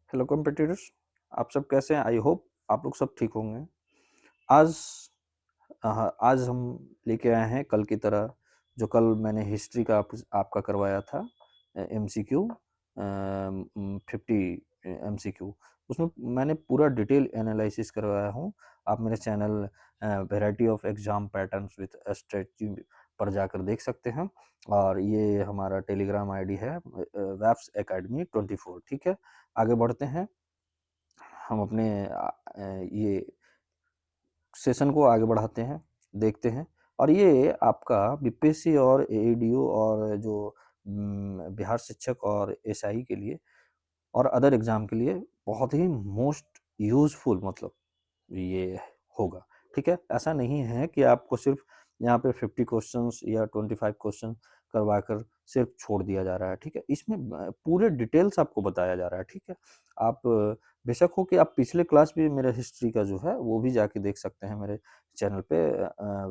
Hello competitors, आप सब कैसे हैं? आई होप आप लोग सब ठीक होंगे। आज आज हम लेके आए हैं कल की तरह, जो कल मैंने हिस्ट्री का आपका करवाया था एमसीक्यू 50 एमसीक्यू। उसमें मैंने पूरा डिटेल एनालिसिस करवाया हूँ। आप मेरे channel variety of exam patterns with strategy पर जाकर देख सकते हैं। और ये हमारा टेलीग्राम आईडी है वैप्स एकेडमी 24। ठीक है, आगे बढ़ते हैं। हम अपने ये सेशन को आगे बढ़ाते हैं, देखते हैं। और ये आपका बीपीएससी और एईडीओ और जो बिहार शिक्षक और एसआई के लिए और अदर एग्जाम के लिए बहुत ही मोस्ट यूजफुल मतलब ये होगा। ठीक है, ऐसा नहीं है कि आपको सिर्फ यहाँ पे 50 क्वेश्चंस या 25 क्वेश्चन करवा कर सिर्फ छोड़ दिया जा रहा है। ठीक है, इसमें पूरे डिटेल्स आपको बताया जा रहा है। ठीक है, आप बेशक हो कि आप पिछले क्लास भी मेरा हिस्ट्री का जो है वो भी जाके देख सकते हैं मेरे चैनल पे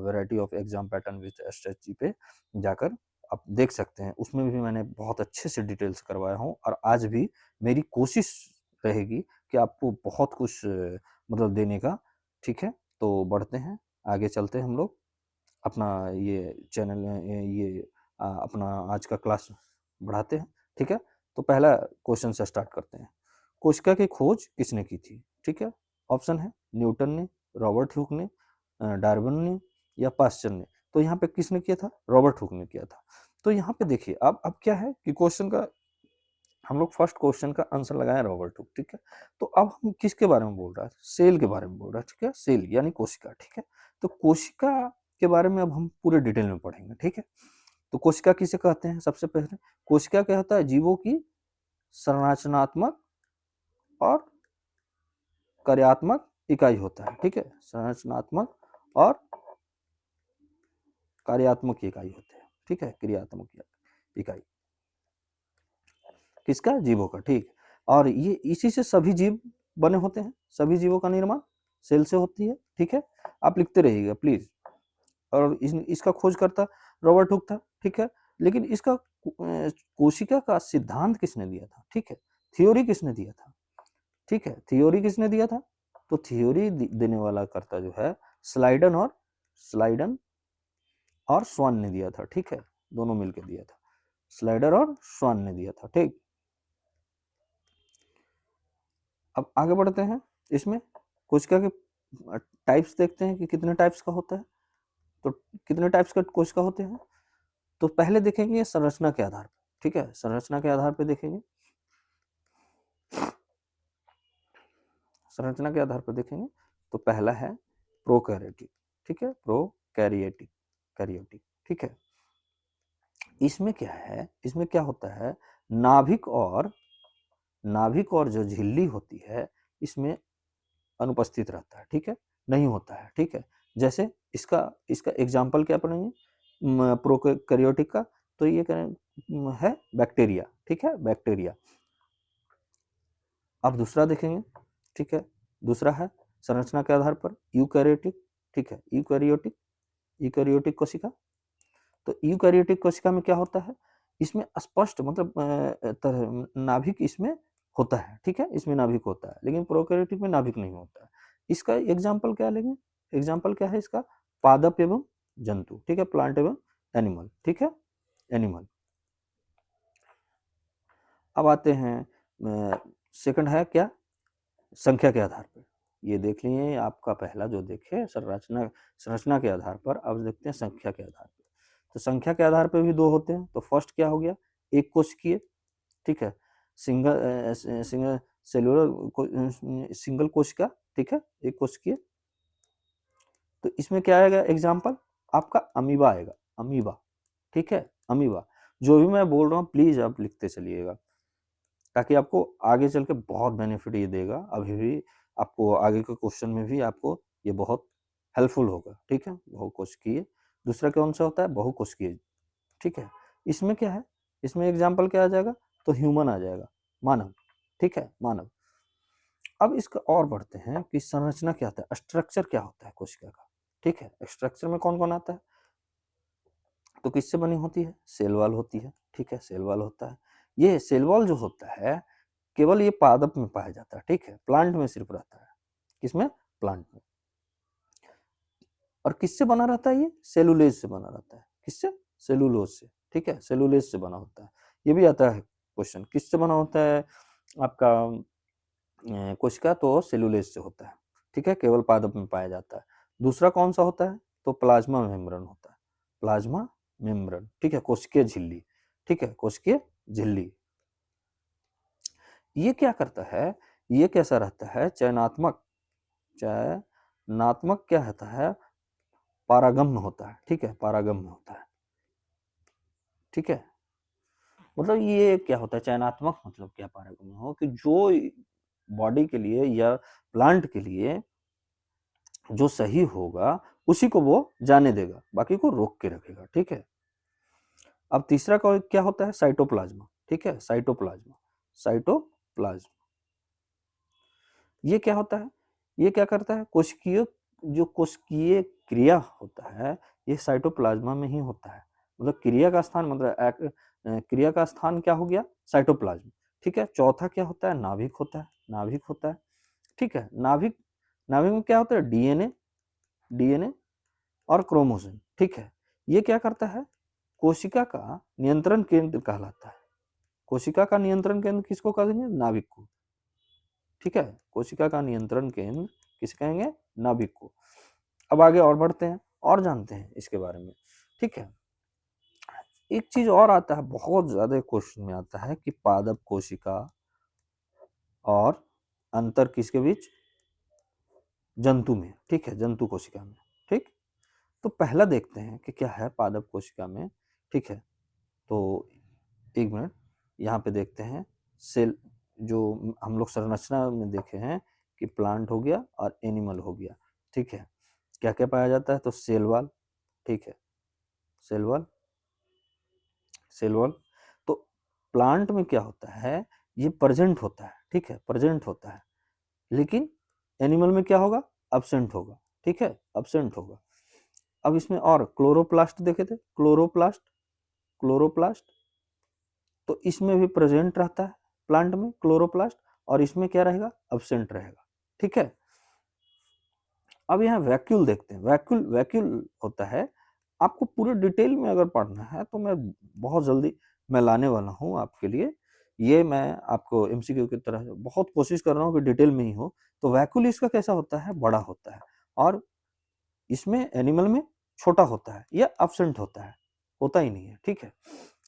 variety of exam pattern with SSG पे जाकर आप देख सकते हैं। उसमें भी मैंने बहुत अच्छे से डिटेल्स करवाया हूँ और आज भी मेरी कोशिश रहेगी कि आपको बहुत कुछ मतलब देने का। ठीक है, तो बढ़ते हैं, आगे चलते हैं हम लोग अपना ये चैनल ये अपना आज का क्लास बढ़ाते हैं। ठीक है, तो पहला क्वेश्चन से स्टार्ट करते हैं। कोशिका की खोज किसने की थी? ठीक है, ऑप्शन है न्यूटन ने, रॉबर्ट हुक ने, डार्विन ने या पास्चर ने। तो यहाँ पे किसने किया था? रॉबर्ट हुक ने किया था। तो यहाँ पे देखिए अब क्या है कि क्वेश्चन का हम लोग फर्स्ट क्वेश्चन का आंसर लगाए रॉबर्ट हुक। ठीक है, तो अब हम किसके बारे में बोल रहा है? सेल के बारे में बोल रहा है। ठीक है, सेल यानी कोशिका। ठीक है, तो कोशिका के बारे में अब हम पूरे डिटेल में पढ़ेंगे। ठीक है, तो कोशिका किसे कहते हैं? सबसे पहले कोशिका क्या होता है? जीवों की संरचनात्मक और कार्यात्मक इकाई होता है। ठीक है, संरचनात्मक और कार्यात्मक इकाई होते हैं। ठीक है, क्रियात्मक इकाई किसका? जीवों का। ठीक, और ये इसी से सभी जीव बने होते हैं। सभी जीवों का निर्माण सेल से होती है। ठीक है, आप लिखते रहिएगा प्लीज। और इसका खोजकर्ता रॉबर्ट हुक था। ठीक है, लेकिन इसका कोशिका का सिद्धांत किसने दिया था? ठीक है, थ्योरी किसने दिया था? ठीक है, थ्योरी किसने दिया था? तो थ्योरी देने वाला कर्ता जो है स्लाइडन और स्वान ने दिया था। ठीक है, दोनों मिलकर दिया था, स्लाइडर और स्वान ने दिया था। ठीक, अब आगे बढ़ते हैं। इसमें कोशिका के टाइप्स देखते हैं कि कितने टाइप्स का होता है। तो कितने टाइप्स का कोशिका होते हैं? तो पहले देखेंगे संरचना के आधार पर। ठीक है, संरचना के आधार पर देखेंगे, संरचना के आधार पर देखेंगे। तो पहला है प्रोकैरियोटिक। ठीक है, प्रोकैरियोटिक, कैरियोटिक। ठीक है, इसमें क्या है? इसमें क्या होता है? नाभिक और जो झिल्ली होती है इसमें अनुपस्थित रहता है। ठीक है, नहीं होता है। ठीक है, जैसे इसका इसका एग्जाम्पल क्या पढ़ेंगे प्रोकैरियोटिक का? तो ये है बैक्टीरिया। ठीक है, बैक्टीरिया। अब दूसरा देखेंगे। ठीक है, दूसरा है संरचना के आधार पर यूकैरियोटिक। ठीक है, यूकैरियोटिक, यूकैरियोटिक कोशिका। तो यूकैरियोटिक कोशिका में क्या होता है? इसमें स्पष्ट मतलब नाभिक इसमें होता है। ठीक है, इसमें नाभिक होता है, लेकिन प्रोकैरियोटिक में नाभिक नहीं होता है। इसका एग्जाम्पल क्या लेंगे? एग्जाम्पल क्या है इसका? पादप एवं जंतु। ठीक है, प्लांट एवं एनिमल। ठीक है, एनिमल। अब आते हैं सेकंड है क्या? संख्या के आधार पर। ये देख लिए आपका पहला जो देखे संरचना के आधार पर। अब देखते हैं संख्या के आधार पर। तो संख्या के आधार पर भी दो होते हैं। तो फर्स्ट क्या हो गया? एक कोशिकीय। ठीक है, सिंगल सेलुलर सिंगल कोशिका। ठीक है, एक कोशिकीय। तो इसमें क्या आएगा एग्जाम्पल? आपका अमीबा आएगा, अमीबा। ठीक है, अमीबा। जो भी मैं बोल रहा हूँ प्लीज आप लिखते चलिएगा, ताकि आपको आगे चल के बहुत बेनिफिट ये देगा। अभी भी आपको आगे के क्वेश्चन में भी आपको ये बहुत हेल्पफुल होगा। ठीक है, बहुकोशिकीय। दूसरा कौन सा होता है? बहुकोशिकीय। ठीक है, इसमें क्या है? इसमें एग्जाम्पल क्या आ जाएगा? तो ह्यूमन आ जाएगा, मानव। ठीक है, मानव। अब इसका और बढ़ते हैं कि संरचना क्या होता है, स्ट्रक्चर क्या होता है कोशिका का। ठीक है, स्ट्रक्चर में कौन कौन आता है? तो किससे बनी होती है? सेल वॉल होती है। ठीक है, सेल वॉल होता है। ये सेल वॉल जो होता है केवल ये पादप में पाया जाता है, ठीक है, प्लांट में सिर्फ रहता है। किसमें? प्लांट में। और किससे बना रहता है? ये सेलुलेज से बना रहता है। किससे? सेलुलोज से, ठीक है, सेलुलेज से बना होता है। ये भी आता है क्वेश्चन, किससे बना होता है आपका कोशिका? तो सेलुलेज से होता है, ठीक है, केवल पादप में पाया जाता है। दूसरा कौन सा होता है? तो प्लाज्मा मेम्ब्रेन होता है, प्लाज्मा मेम्ब्रेन, ठीक है, कोशिकीय झिल्ली, ठीक है, कोशिकीय झिल्ली। ये क्या करता है? ये कैसा रहता है? चयनात्मक, चयनात्मक क्या होता है? पारागम्य होता है, ठीक है, पारागम्य होता है, ठीक है। मतलब ये क्या होता है चयनात्मक? मतलब क्या पारागम्य हो कि जो बॉडी के लिए या प्लांट के लिए जो सही होगा उसी को वो जाने देगा, बाकी को रोक के रखेगा, ठीक है। अब तीसरा क्या होता है? साइटोप्लाज्मा, ठीक है, साइटोप्लाज्मा, साइटोप्लाज्मा। ये क्या होता है? ये क्या करता है? कोशिकीय, जो कोशिकीय क्रिया होता है ये साइटोप्लाज्मा में ही होता है। मतलब क्रिया का स्थान, मतलब क्रिया का स्थान क्या हो गया? साइटोप्लाज्म, ठीक है। चौथा क्या होता है? नाभिक होता है, नाभिक होता है, ठीक है। नाभिक, नाभिक में क्या होता है? डीएनए, डीएनए और क्रोमोसोम, ठीक है। ये क्या करता है? कोशिका का नियंत्रण केंद्र कहलाता है। कोशिका का नियंत्रण केंद्र किसको कहेंगे? नाभिक को, ठीक है। कोशिका का नियंत्रण केंद्र किसे कहेंगे? नाभिक को। अब आगे और बढ़ते हैं और जानते हैं इसके बारे में, ठीक है। एक चीज और आता है, बहुत ज्यादा क्वेश्चन में आता है कि पादप कोशिका और अंतर किसके बीच? जंतु में, ठीक है, जंतु कोशिका में, ठीक। तो पहला देखते हैं कि क्या है पादप कोशिका में, ठीक है। तो एक मिनट, यहाँ पे देखते हैं सेल, जो हम लोग संरचना में देखे हैं कि प्लांट हो गया और एनिमल हो गया, ठीक है। क्या क्या पाया जाता है? तो सेल वॉल, ठीक है, सेल वॉल, सेल वॉल। तो प्लांट में क्या होता है? ये प्रेजेंट होता है, ठीक है, प्रेजेंट होता है। लेकिन एनिमल में क्या होगा? अब्सेंट होगा, ठीक है, अब्सेंट होगा। अब इसमें और क्लोरोप्लास्ट देखे थे, क्लोरोप्लास्ट, क्लोरोप्लास्ट। तो इसमें भी प्रेजेंट रहता है प्लांट में क्लोरोप्लास्ट, और इसमें क्या रहेगा? अब्सेंट रहेगा, ठीक है। अब यहाँ वैक्यूल देखते हैं। वैक्यूल, वैक्यूल होता है, आपको पूरे डिटेल में अगर पढ़ना है तो मैं बहुत जल्दी मैं लाने वाला हूँ आपके लिए। ये मैं आपको एमसीक्यू की तरह बहुत कोशिश कर रहा हूँ कि डिटेल में ही हो। तो वैक्यूल इसका कैसा होता है? बड़ा होता है, और इसमें एनिमल में छोटा होता है या अब्सेंट होता है, होता ही नहीं है, ठीक है।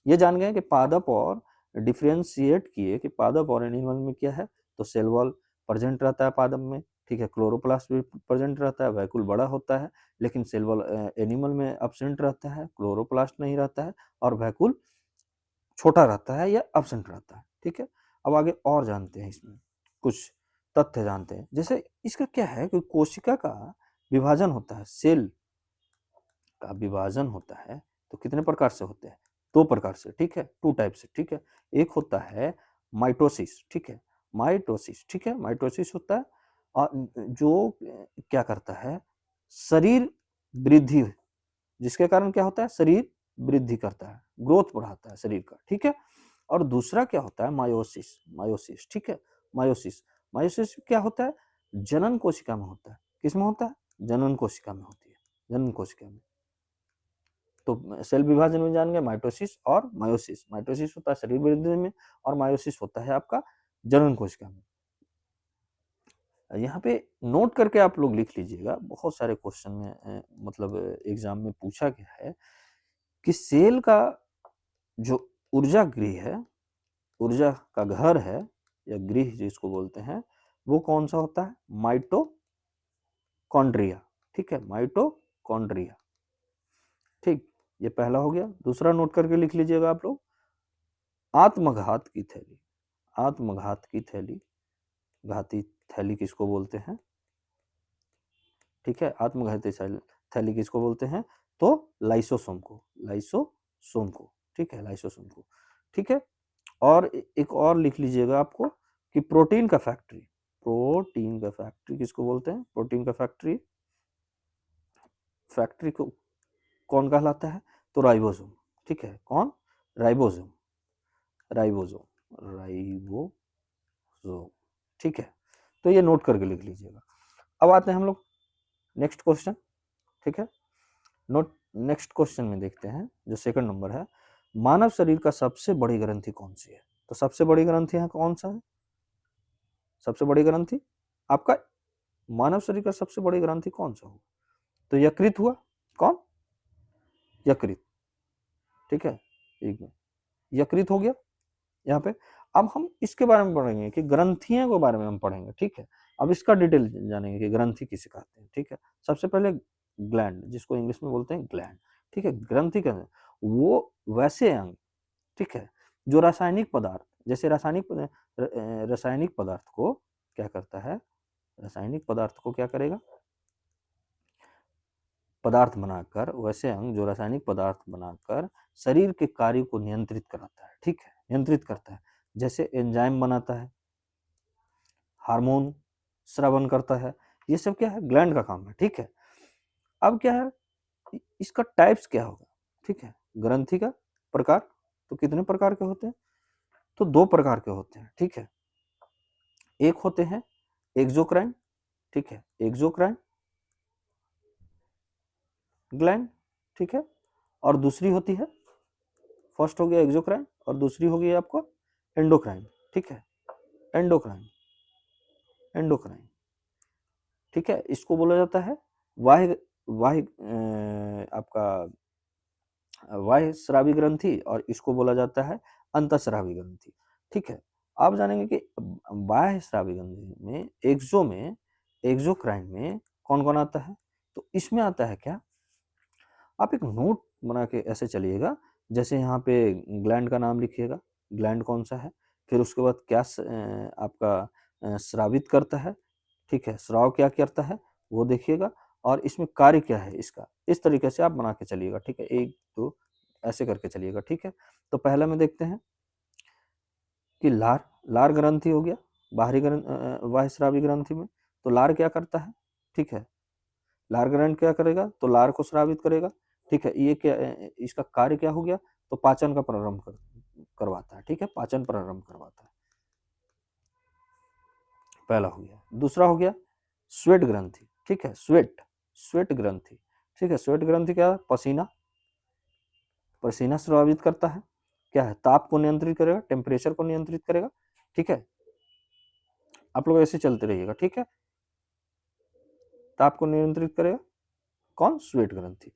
ये जान गए कि पादप, और डिफ्रेंशिएट किए कि पादप और एनिमल में क्या है। तो सेल वॉल प्रेजेंट रहता है पादप में, ठीक है, क्लोरोप्लास्ट भी प्रेजेंट रहता है, वैक्यूल बड़ा होता है। लेकिन सेल वॉल एनिमल में अब्सेंट रहता है, क्लोरोप्लास्ट नहीं रहता है, और वैक्यूल छोटा रहता है या अब्सेंट रहता है, ठीक है। अब आगे और जानते हैं, इसमें कुछ तथ्य जानते हैं। जैसे इसका क्या है कि कोशिका का विभाजन होता है, सेल का विभाजन होता है, तो कितने प्रकार से होते हैं? दो प्रकार से, ठीक है, टू टाइप से, ठीक है। एक होता है माइटोसिस, ठीक है, माइटोसिस, ठीक है, माइटोसिस होता है, और जो क्या करता है? शरीर वृद्धि, जिसके कारण क्या होता है? शरीर वृद्धि करता है, ग्रोथ बढ़ाता है शरीर का, ठीक है। और दूसरा क्या होता है? मायोसिस, मायोसिस, ठीक है, मायोसिस। मायोसिस क्या होता है? जनन कोशिका में होता है। किसमें होता है? जनन कोशिका में होती है, जनन कोशिका में। तो सेल विभाजन में जान गए माइटोसिस और मायोसिस। माइटोसिस होता है शरीर वृद्धि में, और मायोसिस होता है आपका जनन कोशिका में। यहाँ पे नोट करके आप लोग लिख लीजिएगा, बहुत सारे क्वेश्चन में मतलब एग्जाम में पूछा गया है कि सेल का जो ऊर्जा गृह है, ऊर्जा का घर है या गृह जिसको बोलते हैं, वो कौन सा होता है? माइटोकॉन्ड्रिया, ठीक है, माइटोकॉन्ड्रिया, ठीक। ये पहला हो गया। दूसरा नोट करके लिख लीजिएगा आप लोग, आत्मघात की थैली, आत्मघात की थैली, घाती थैली किसको बोलते हैं? ठीक है, आत्मघाती थैली किसको बोलते हैं? तो लाइसोसोम को, लाइसोसोम को, ठीक है, लाइसोसोम को, ठीक है। और एक और लिख लीजिएगा आपको कि प्रोटीन का फैक्ट्री, प्रोटीन का फैक्ट्री किसको बोलते हैं? प्रोटीन का फैक्ट्री, फैक्ट्री को कौन कहलाता है? तो राइबोसोम, ठीक है, कौन? राइबोसोम, राइबोसोम, राइबोसोम, तो ठीक है, तो ये नोट करके लिख लीजिएगा। अब आते हैं हम लोग नेक्स्ट क्वेश्चन, ठीक है। नोट नेक्स्ट क्वेश्चन में देखते हैं जो सेकंड नंबर है, मानव शरीर का सबसे बड़ी ग्रंथि कौन सी है? तो सबसे बड़ी ग्रंथि यहाँ कौन सा है? सबसे बड़ी ग्रंथि आपका मानव शरीर का सबसे बड़ी ग्रंथि कौन सा होगा? तो यकृत हुआ। कौन? यकृत, ठीक है। यकृत हो गया यहाँ पे। अब हम इसके बारे में पढ़ेंगे कि ग्रंथियों के बारे में हम पढ़ेंगे, ठीक है। अब इसका डिटेल जानेंगे कि ग्रंथि किसे कहते हैं, ठीक है। सबसे पहले ग्लैंड, जिसको इंग्लिश में बोलते हैं ग्लैंड, ठीक है। ग्रंथि कहते हैं वो वैसे अंग, ठीक है, जो रासायनिक पदार्थ, जैसे रासायनिक पदार्थ को क्या करता है, रासायनिक पदार्थ को क्या करेगा, पदार्थ बनाकर, वैसे अंग जो रासायनिक पदार्थ बनाकर शरीर के कार्य को नियंत्रित कराता है, ठीक है, नियंत्रित करता है। जैसे एंजाइम बनाता है, हार्मोन स्रावन करता है, ये सब क्या है, ग्लैंड का काम है, ठीक है। अब क्या है, इसका टाइप्स क्या होगा, ठीक है। ग्रंथि का प्रकार, तो कितने प्रकार के होते हैं? तो दो प्रकार के होते हैं, ठीक है। एक होते हैं एक्सोक्राइन, ठीक है, एक्सोक्राइन ग्लैंड, ठीक है। और दूसरी होती है, फर्स्ट हो गया एक्सोक्राइन और दूसरी हो गई आपको एंडोक्राइन, ठीक है। एंडोक्राइन, एंडोक्राइन, ठीक है। इसको बोला जाता है वाह्य वाह्य आपका बाह्य स्रावी ग्रंथि, और इसको बोला जाता है अंतःस्रावी ग्रंथि, ठीक है। आप जानेंगे कि बाह्य स्रावी ग्रंथि में एक्सोक्राइन में कौन कौन आता है। तो इसमें आता है क्या, आप एक नोट बना के ऐसे चलिएगा, जैसे यहाँ पे ग्लैंड का नाम लिखिएगा, ग्लैंड कौन सा है, फिर उसके बाद क्या आपका स्रावित करता है, ठीक है, स्राव क्या करता है वो देखिएगा, और इसमें कार्य क्या है इसका, इस तरीके से आप बना के चलिएगा, ठीक है। एक दो ऐसे करके चलिएगा, ठीक है। तो पहला में देखते हैं कि लार, लार ग्रंथि हो गया बाहरी बाह्यस्रावी ग्रंथि में। तो लार क्या करता है, ठीक है, लार ग्रंथ क्या करेगा, तो लार को स्रावित करेगा, ठीक है। ये क्या, इसका कार्य क्या हो गया, तो पाचन का प्रारंभ करवाता है, ठीक है, पाचन प्रारंभ करवाता है, पहला हो गया। दूसरा हो गया स्वेट ग्रंथि, ठीक है, स्वेट, स्वेट ग्रंथि, ठीक है। स्वेट ग्रंथि क्या है, पसीना, पसीना स्रावित करता है, क्या है, ताप को नियंत्रित करेगा, टेम्परेचर को नियंत्रित करेगा, ठीक है। आप लोग ऐसे चलते रहिएगा, ठीक है। ताप को नियंत्रित करेगा कौन, स्वेट ग्रंथि,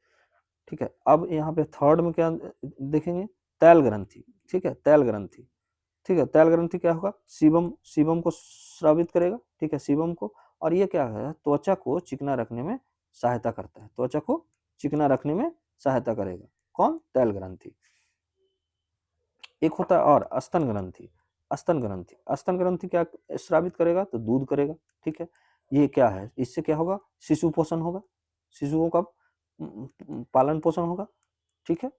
ठीक है। अब यहाँ पे थर्ड में क्या देखेंगे, तैल ग्रंथि, ठीक है, तैल ग्रंथि, ठीक है। तैल ग्रंथि क्या होगा, सीबम, सीबम को स्रावित करेगा, ठीक है, सीबम को। और ये क्या है, त्वचा को चिकना रखने में सहायता करता है, त्वचा को चिकना रखने में सहायता करेगा कौन, तैल ग्रंथि। एक होता है और स्तन ग्रंथि, स्तन ग्रंथि, स्तन ग्रंथि क्या स्रावित करेगा, तो दूध करेगा, ठीक है। ये क्या है, इससे क्या होगा, शिशु पोषण होगा, शिशुओं का पालन पोषण होगा, ठीक है।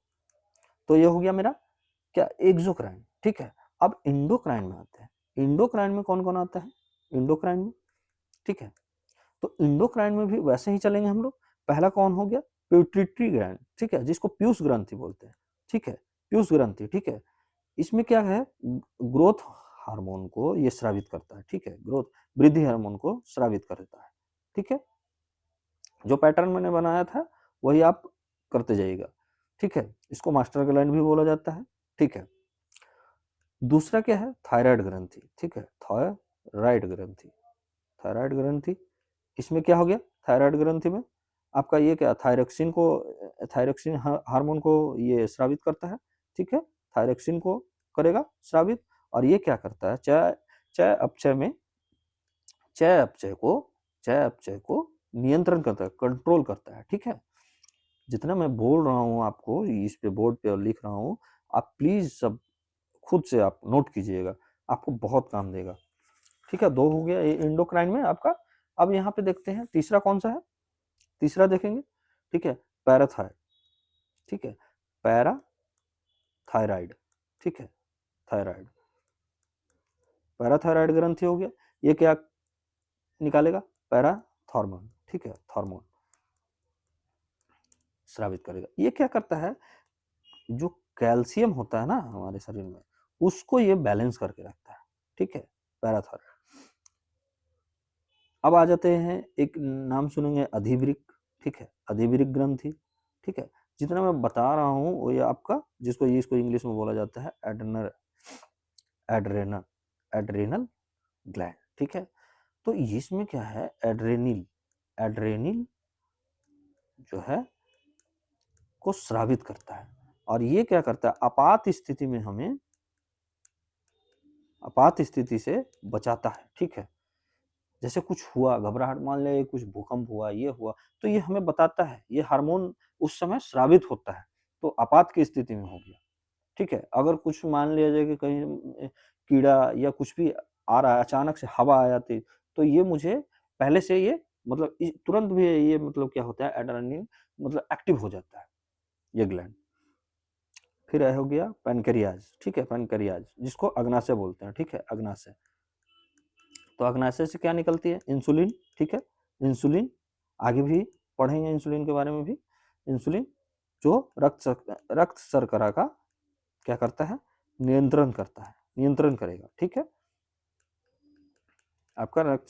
तो ये हो गया मेरा क्या, एक्सोक्राइन, ठीक है। अब इंडोक्राइन में आते हैं, इंडोक्राइन में कौन कौन आता है, इंडोक्राइन में, ठीक है। तो इंडोक्राइन में भी वैसे ही चलेंगे हम लोग। पहला कौन हो गया, पिट्यूटरी ग्लैंड, ठीक है, जिसको पीयूष ग्रंथि बोलते हैं, ठीक है, पीयूष ग्रंथि, ठीक है। इसमें क्या है, ग्रोथ हार्मोन को ये स्रावित करता है, ठीक है, ग्रोथ वृद्धि हार्मोन को स्रावित करता है, ठीक है। जो पैटर्न मैंने बनाया था वही आप करते जाइएगा, ठीक है। इसको मास्टर ग्लैंड भी बोला जाता है, ठीक है। दूसरा क्या है, थायराइड ग्रंथि, ठीक है, थायराइड ग्रंथि, थायराइड ग्रंथि। इसमें क्या हो गया, थायराइड ग्रंथि में आपका ये क्या, थायरोक्सिन को, थायरोक्सिन हार्मोन को ये स्रावित करता है, ठीक है, थायरोक्सिन को करेगा स्रावित। और ये क्या करता है, चय चय अपचय में, चय अपचय को, चय अपचय को नियंत्रण करता है, कंट्रोल करता है, ठीक है। जितना मैं बोल रहा हूँ आपको इस पे बोर्ड पे और लिख रहा हूँ, आप प्लीज सब खुद से आप नोट कीजिएगा, आपको बहुत काम देगा, ठीक है। दो हो गया इंडोक्राइन में आपका। अब यहाँ पे देखते हैं तीसरा कौन सा है, तीसरा देखेंगे, ठीक है, पैराथायड, ठीक है, पैराथायराइड, ठीक है, थायराइड, पैराथायराइड ग्रंथि हो गया। ये क्या निकालेगा, पैराथॉर्मोन, ठीक है, थॉर्मोन स्रावित करेगा। ये क्या करता है, जो कैल्शियम होता है ना हमारे शरीर में, उसको ये बैलेंस करके रखता है, ठीक है। पैराथर्म। अब आ जाते हैं, एक नाम सुनेंगे अधिवृक्क, ठीक है, अधिवृक्क ग्रंथि, ठीक है। जितना मैं बता रहा हूँ वो ये आपका, जिसको इसको इंग्लिश में बोला जाता है एड्रेनल एड्रेनल ग्लैंड, ठीक है। तो इसमें क्या है, एड्रेनिल एड्रेनिल जो है को स्रावित करता है, और ये क्या करता है, आपात स्थिति में हमें आपात स्थिति से बचाता है, ठीक है। जैसे कुछ हुआ, घबराहट, मान ले कुछ भूकंप हुआ, ये हुआ, तो ये हमें बताता है, ये हार्मोन उस समय स्रावित होता है, तो आपात की स्थिति में हो गया, ठीक है। अगर कुछ मान लिया जाए कि कहीं कीड़ा या कुछ भी आ रहा है, अचानक से हवा आ जाती, तो ये मुझे पहले से ये मतलब तुरंत भी ये मतलब क्या होता है, एड्रेनलिन मतलब एक्टिव हो जाता है ये ग्लैंड। फिर हो गया पैनक्रियाज, ठीक है, पैनक्रियाज जिसको अग्नाशय बोलते हैं, ठीक है, अग्नाशय। तो अग्नाशय से क्या निकलती है, इंसुलिन, ठीक है, इंसुलिन, आगे भी पढ़ेंगे इंसुलिन के बारे में भी। इंसुलिन जो रक्त शर्करा का क्या करता है, नियंत्रण करता है, नियंत्रण करेगा, ठीक है, आपका रक्त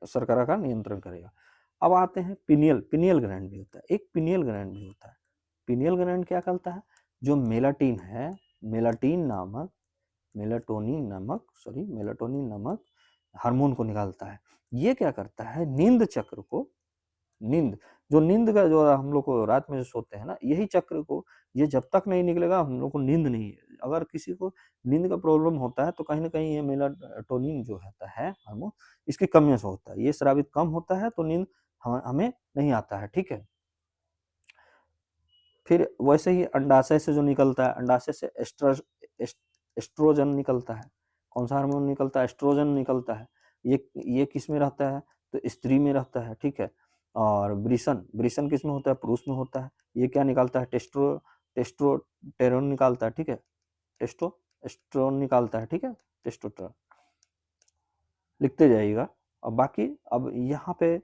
शर्करा का नियंत्रण करेगा। अब आते हैं पिनियल, पिनियल ग्लैंड भी होता है, एक पिनियल ग्लैंड भी होता है। पिनियल ग्लैंड क्या करता है, जो मेलाटिन है, मेलाटिन नामक मेलाटोनिन नामक हार्मोन को निकालता है। ये क्या करता है, नींद चक्र को, नींद का जो हम लोग को रात में जो सोते हैं ना, यही चक्र को ये जब तक नहीं निकलेगा हम लोग को नींद नहीं है। अगर किसी को नींद का प्रॉब्लम होता है तो कहीं ना कहीं ये मेलाटोनिन जो होता है हार्मोन, इसकी कमियों से होता है, ये स्रावित कम होता है तो नींद हमें नहीं आता है, ठीक है। फिर वैसे ही अंडाशय से जो निकलता है, अंडाशय से एस्ट्रोजन निकलता है। कौन सा हार्मोन निकलता है, एस्ट्रोजन निकलता है। ये किस में रहता है, तो स्त्री में रहता है, ठीक है। और वृषण, वृषण किस में होता है, पुरुष में होता है। ये क्या निकालता है, टेस्टोस्टेरोन निकालता है, ठीक है, टेस्टोस्टेरोन निकालता है, ठीक है, टेस्टोस्टेरोन लिखते जाइएगा। अब बाकी अब यहाँ पे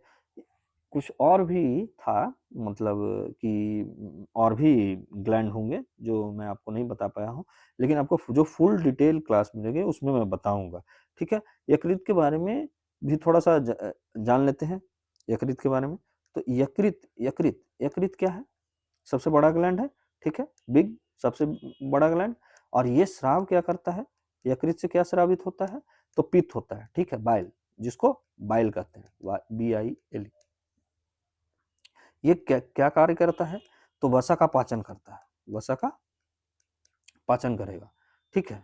कुछ और भी था, मतलब कि और भी ग्लैंड होंगे जो मैं आपको नहीं बता पाया हूँ, लेकिन आपको जो फुल डिटेल क्लास मिलेगी उसमें मैं बताऊंगा, ठीक है। यकृत के बारे में भी थोड़ा सा जान लेते हैं, यकृत के बारे में। तो यकृत यकृत यकृत क्या है, सबसे बड़ा ग्लैंड है, ठीक है, बिग, सबसे बड़ा ग्लैंड। और ये स्राव क्या करता है, यकृत से क्या स्रावित होता है, तो पित्त होता है, ठीक है, बाइल, जिसको बाइल कहते हैं, BIL। ये क्या क्या कार्य करता है, तो वसा का पाचन करता है, वसा का पाचन करेगा, ठीक है।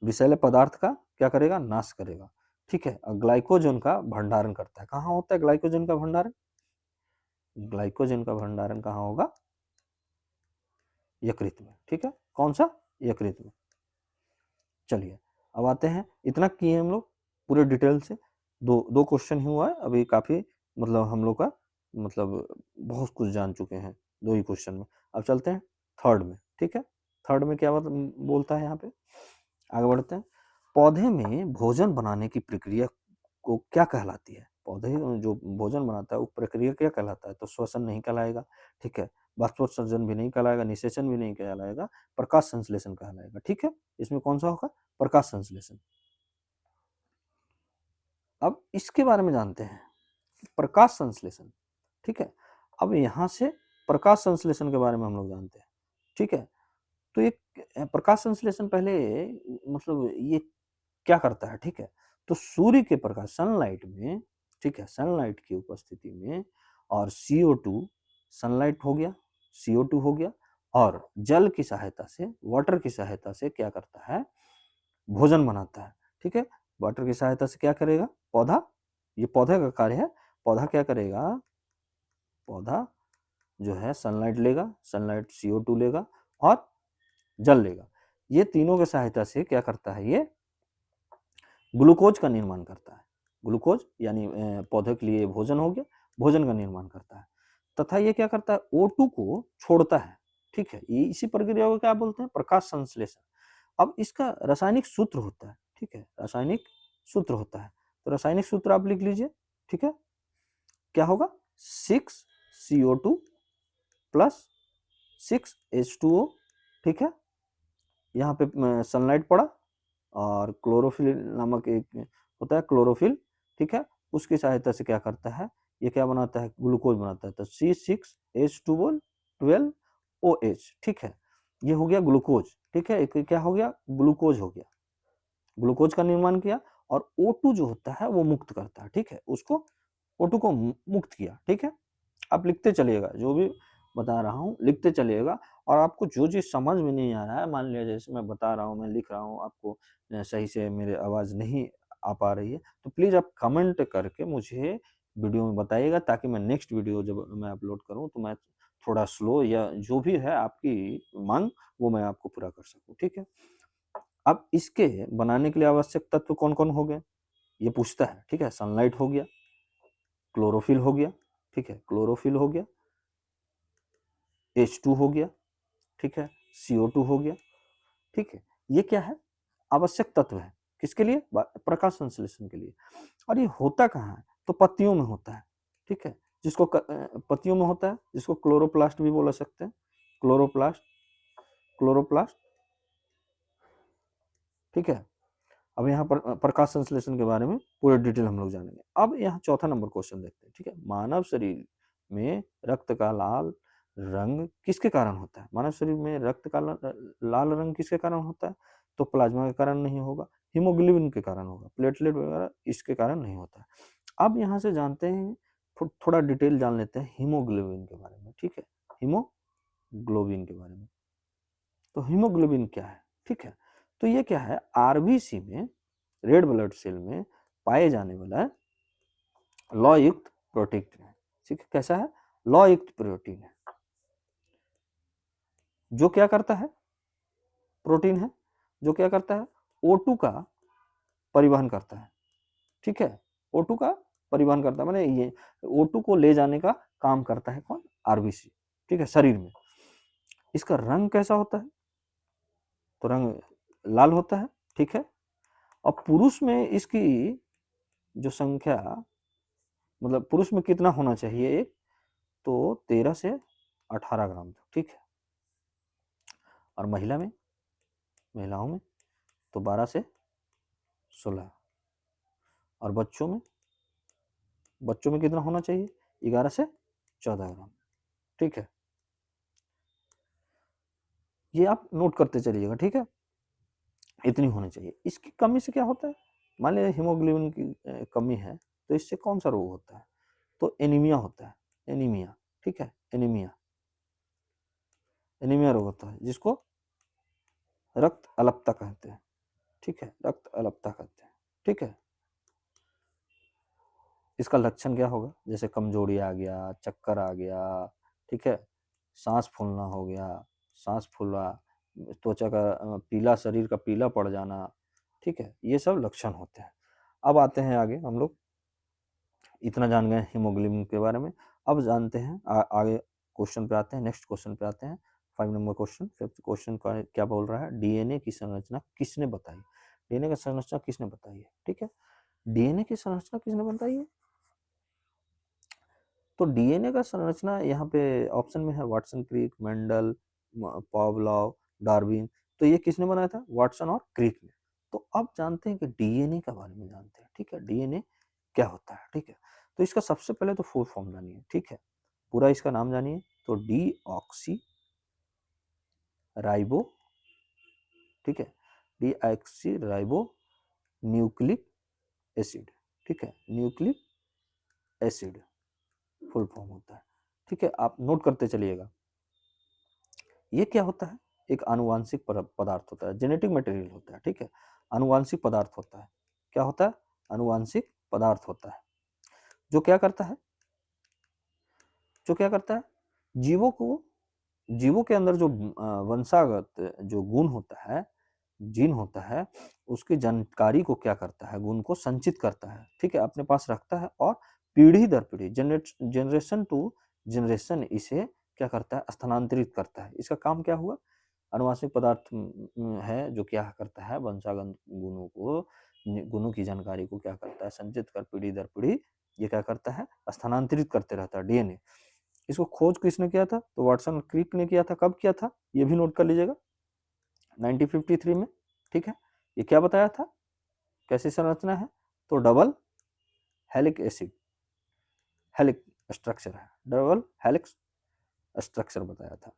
विषैले पदार्थ का क्या करेगा, नाश करेगा, ठीक है। और ग्लाइकोजन का भंडारण करता है। कहाँ होता है ग्लाइकोजन का भंडारण, ग्लाइकोजन का भंडारण कहाँ होगा, यकृत में, ठीक है। कौन सा, यकृत में। चलिए अब आते हैं, इतना किए हम लोग पूरे डिटेल से। दो दो क्वेश्चन ही हुआ है अभी, काफी मतलब हम लोग का मतलब बहुत कुछ जान चुके हैं दो ही क्वेश्चन में। अब चलते हैं थर्ड में, ठीक है। थर्ड में क्या बोलता है यहाँ पे, आगे बढ़ते हैं। पौधे में भोजन बनाने की प्रक्रिया को क्या कहलाती है, पौधे जो भोजन बनाता है वो प्रक्रिया क्या कहलाता है, तो श्वसन नहीं कहलाएगा, ठीक है, वाष्पोत्सर्जन भी नहीं कहलाएगा, निषेचन भी नहीं कहलाएगा, प्रकाश संश्लेषण कहलाएगा, ठीक है। इसमें कौन सा होगा, प्रकाश संश्लेषण। अब इसके बारे में जानते हैं, प्रकाश संश्लेषण, ठीक है। अब यहां से प्रकाश संश्लेषण के बारे में हम लोग जानते हैं, ठीक है। तो ये प्रकाश संश्लेषण पहले मतलब ये क्या करता है, ठीक है। तो सूर्य के प्रकाश, सनलाइट में, ठीक है, सनलाइट की उपस्थिति में, और CO2, सनलाइट हो गया, CO2 हो गया, और जल की सहायता से, वाटर की सहायता से क्या करता है, भोजन बनाता है, ठीक है। वाटर की सहायता से क्या करेगा, पौधा, ये पौधे का कार्य है। पौधा क्या करेगा, पौधा जो है सनलाइट लेगा, सनलाइट CO2 लेगा और जल लेगा। ये तीनों की सहायता से क्या करता है, ये ग्लूकोज का निर्माण करता है। ग्लूकोज यानी पौधे के लिए भोजन हो गया, भोजन का निर्माण करता है। तथा ये क्या करता है, O2 को छोड़ता है, ठीक है। ये इसी प्रक्रिया को क्या बोलते हैं, प्रकाश संश्लेषण। अब इसका रासायनिक सूत्र होता है, ठीक है, रासायनिक सूत्र होता है। तो रासायनिक सूत्र आप लिख लीजिए, ठीक है। क्या होगा, 6CO2 प्लस 6H2O, ठीक है। यहाँ पे सनलाइट पड़ा और क्लोरोफिल नामक एक होता है क्लोरोफिल, ठीक है, उसकी सहायता से क्या करता है, ये क्या बनाता है, ग्लूकोज बनाता है। तो C6H12OH, ठीक है, ये हो गया ग्लूकोज, ठीक है, एक क्या हो गया, ग्लूकोज हो गया, ग्लूकोज का निर्माण किया, और O2 जो होता है वो मुक्त करता है, ठीक है, उसको O2 को मुक्त किया, ठीक है। आप लिखते चलिएगा, जो भी बता रहा हूँ लिखते चलिएगा, और आपको जो चीज़ समझ में नहीं आ रहा है, मान लिया जैसे मैं बता रहा हूँ, मैं लिख रहा हूँ, आपको सही से मेरी आवाज़ नहीं आ पा रही है, तो प्लीज़ आप कमेंट करके मुझे वीडियो में बताइएगा, ताकि मैं नेक्स्ट वीडियो जब मैं अपलोड करूँ तो मैं थोड़ा स्लो या जो भी है आपकी मांग, वो मैं आपको पूरा कर सकूँ, ठीक है। अब इसके बनाने के लिए आवश्यक तत्व कौन कौन हो गए, ये पूछता है, ठीक है। सनलाइट हो गया, क्लोरोफिल हो गया, ठीक है, क्लोरोफिल हो गया, H2 हो गया, ठीक है, CO2 हो गया, ठीक है। ये क्या है, आवश्यक तत्व है, किसके लिए, प्रकाश संश्लेषण के लिए। और ये होता कहाँ है, तो पत्तियों में होता है, ठीक है, जिसको पत्तियों में होता है, जिसको क्लोरोप्लास्ट भी बोल सकते हैं, क्लोरोप्लास्ट, क्लोरोप्लास्ट, ठीक है। अब यहाँ पर प्रकाश संश्लेषण के बारे में पूरे डिटेल हम लोग जानेंगे। अब यहाँ चौथा नंबर क्वेश्चन देखते हैं, ठीक है। मानव शरीर में रक्त का लाल रंग किसके कारण होता है, मानव शरीर में रक्त का लाल रंग किसके कारण होता है, तो प्लाज्मा के कारण नहीं होगा, हीमोग्लोबिन के कारण होगा, प्लेटलेट वगैरह इसके कारण नहीं होता है। अब यहाँ से जानते हैं, थोड़ा डिटेल जान लेते हैं हीमोग्लोबिन के बारे में, ठीक है, हीमोग्लोबिन के बारे में। तो हीमोग्लोबिन क्या है, ठीक है, तो ये क्या है, आरबीसी में, रेड ब्लड सेल में पाए जाने वाला लौ युक्त प्रोटीन है, ठीक है। कैसा है, लौ युक्त प्रोटीन है, जो क्या करता है, प्रोटीन है जो क्या करता है, O2 का परिवहन करता है, ठीक है, O2 का परिवहन करता है, माने ये O2 को ले जाने का काम करता है कौन, आरबीसी, ठीक है, शरीर में। इसका रंग कैसा होता है, तो रंग लाल होता है, ठीक है। और पुरुष में इसकी जो संख्या, मतलब पुरुष में कितना होना चाहिए एक, तो 13 से 18 ग्राम, ठीक है। और महिलाओं में तो 12 से 16। और बच्चों में कितना होना चाहिए, 11 से 14 ग्राम, ठीक है। ये आप नोट करते चलिएगा, ठीक है, इतनी होनी चाहिए। इसकी कमी से क्या होता है, मान लीजिए हीमोग्लोबिन की कमी है, तो इससे कौन सा रोग होता है, तो एनीमिया होता है, एनीमिया, ठीक है, एनीमिया, एनीमिया रोग होता है, जिसको रक्त अल्पता कहते हैं, ठीक है, रक्त अल्पता कहते हैं, ठीक है। इसका लक्षण क्या होगा, जैसे कमजोरी आ गया, चक्कर आ गया, ठीक है, सांस फूलना हो गया, सांस फूला, त्वचा का पीला, शरीर का पीला पड़ जाना, ठीक है, ये सब लक्षण होते हैं। अब आते हैं आगे, हम लोग इतना जान गए हीमोग्लोबिन के बारे में। अब जानते हैं आगे क्वेश्चन पे आते हैं, नेक्स्ट क्वेश्चन पे आते हैं। 5 नंबर क्वेश्चन, फिफ्थ क्वेश्चन का क्या बोल रहा है, डीएनए की संरचना किसने बताई, डीएनए का संरचना किसने बताई है, ठीक है। डीएनए की संरचना किसने बताई है, तो डीएनए का संरचना यहाँ पे ऑप्शन में है, वाटसन, क्रिक, मेंडल, पावलोव, डार्विन। तो ये किसने बनाया था, वाटसन और क्रिक ने। तो अब जानते हैं कि डीएनए के बारे में जानते हैं, ठीक है, डीएनए क्या होता है, ठीक है। तो इसका सबसे पहले तो फुल फॉर्म जानिए, ठीक है, पूरा इसका नाम जानिए, तो डी ऑक्सी राइबो, ठीक है, D oxy ribo nucleic acid, ठीक है, न्यूक्लिक एसिड फुल फॉर्म होता है, ठीक है। आप नोट करते चलिएगा। ये क्या होता है, एक आनुवांशिक पदार्थ होता है, जेनेटिक मटेरियल होता है, ठीक है, आनुवांशिक पदार्थ होता है। क्या होता है, आनुवांशिक पदार्थ होता है, जो क्या करता है, जो क्या करता है, जीवों को, जीवों के अंदर जो वंशागत जो गुण होता है, जीन होता है, उसकी जानकारी को क्या करता है, गुण को संचित करता है, ठीक है, अपने पास रखता है, और पीढ़ी दर पीढ़ी, जनरेशन टू जनरेशन इसे क्या करता है, स्थानांतरित करता है। इसका काम क्या हुआ, अनुवांशिक पदार्थ है जो क्या करता है, वंशागत गुणों को, गुणों की जानकारी को क्या करता है, संचित कर पीढ़ी दर पीढ़ी ये क्या करता है, स्थानांतरित करते रहता है डीएनए। इसको खोज किसने किया था, तो वाटसन क्रिक ने किया था। कब किया था, ये भी नोट कर लीजिएगा, 1953 में, ठीक है। ये क्या बताया था, कैसी संरचना है, तो डबल हेलिक एसिड, हेलिक स्ट्रक्चर है, डबल हेलिक्स स्ट्रक्चर बताया था।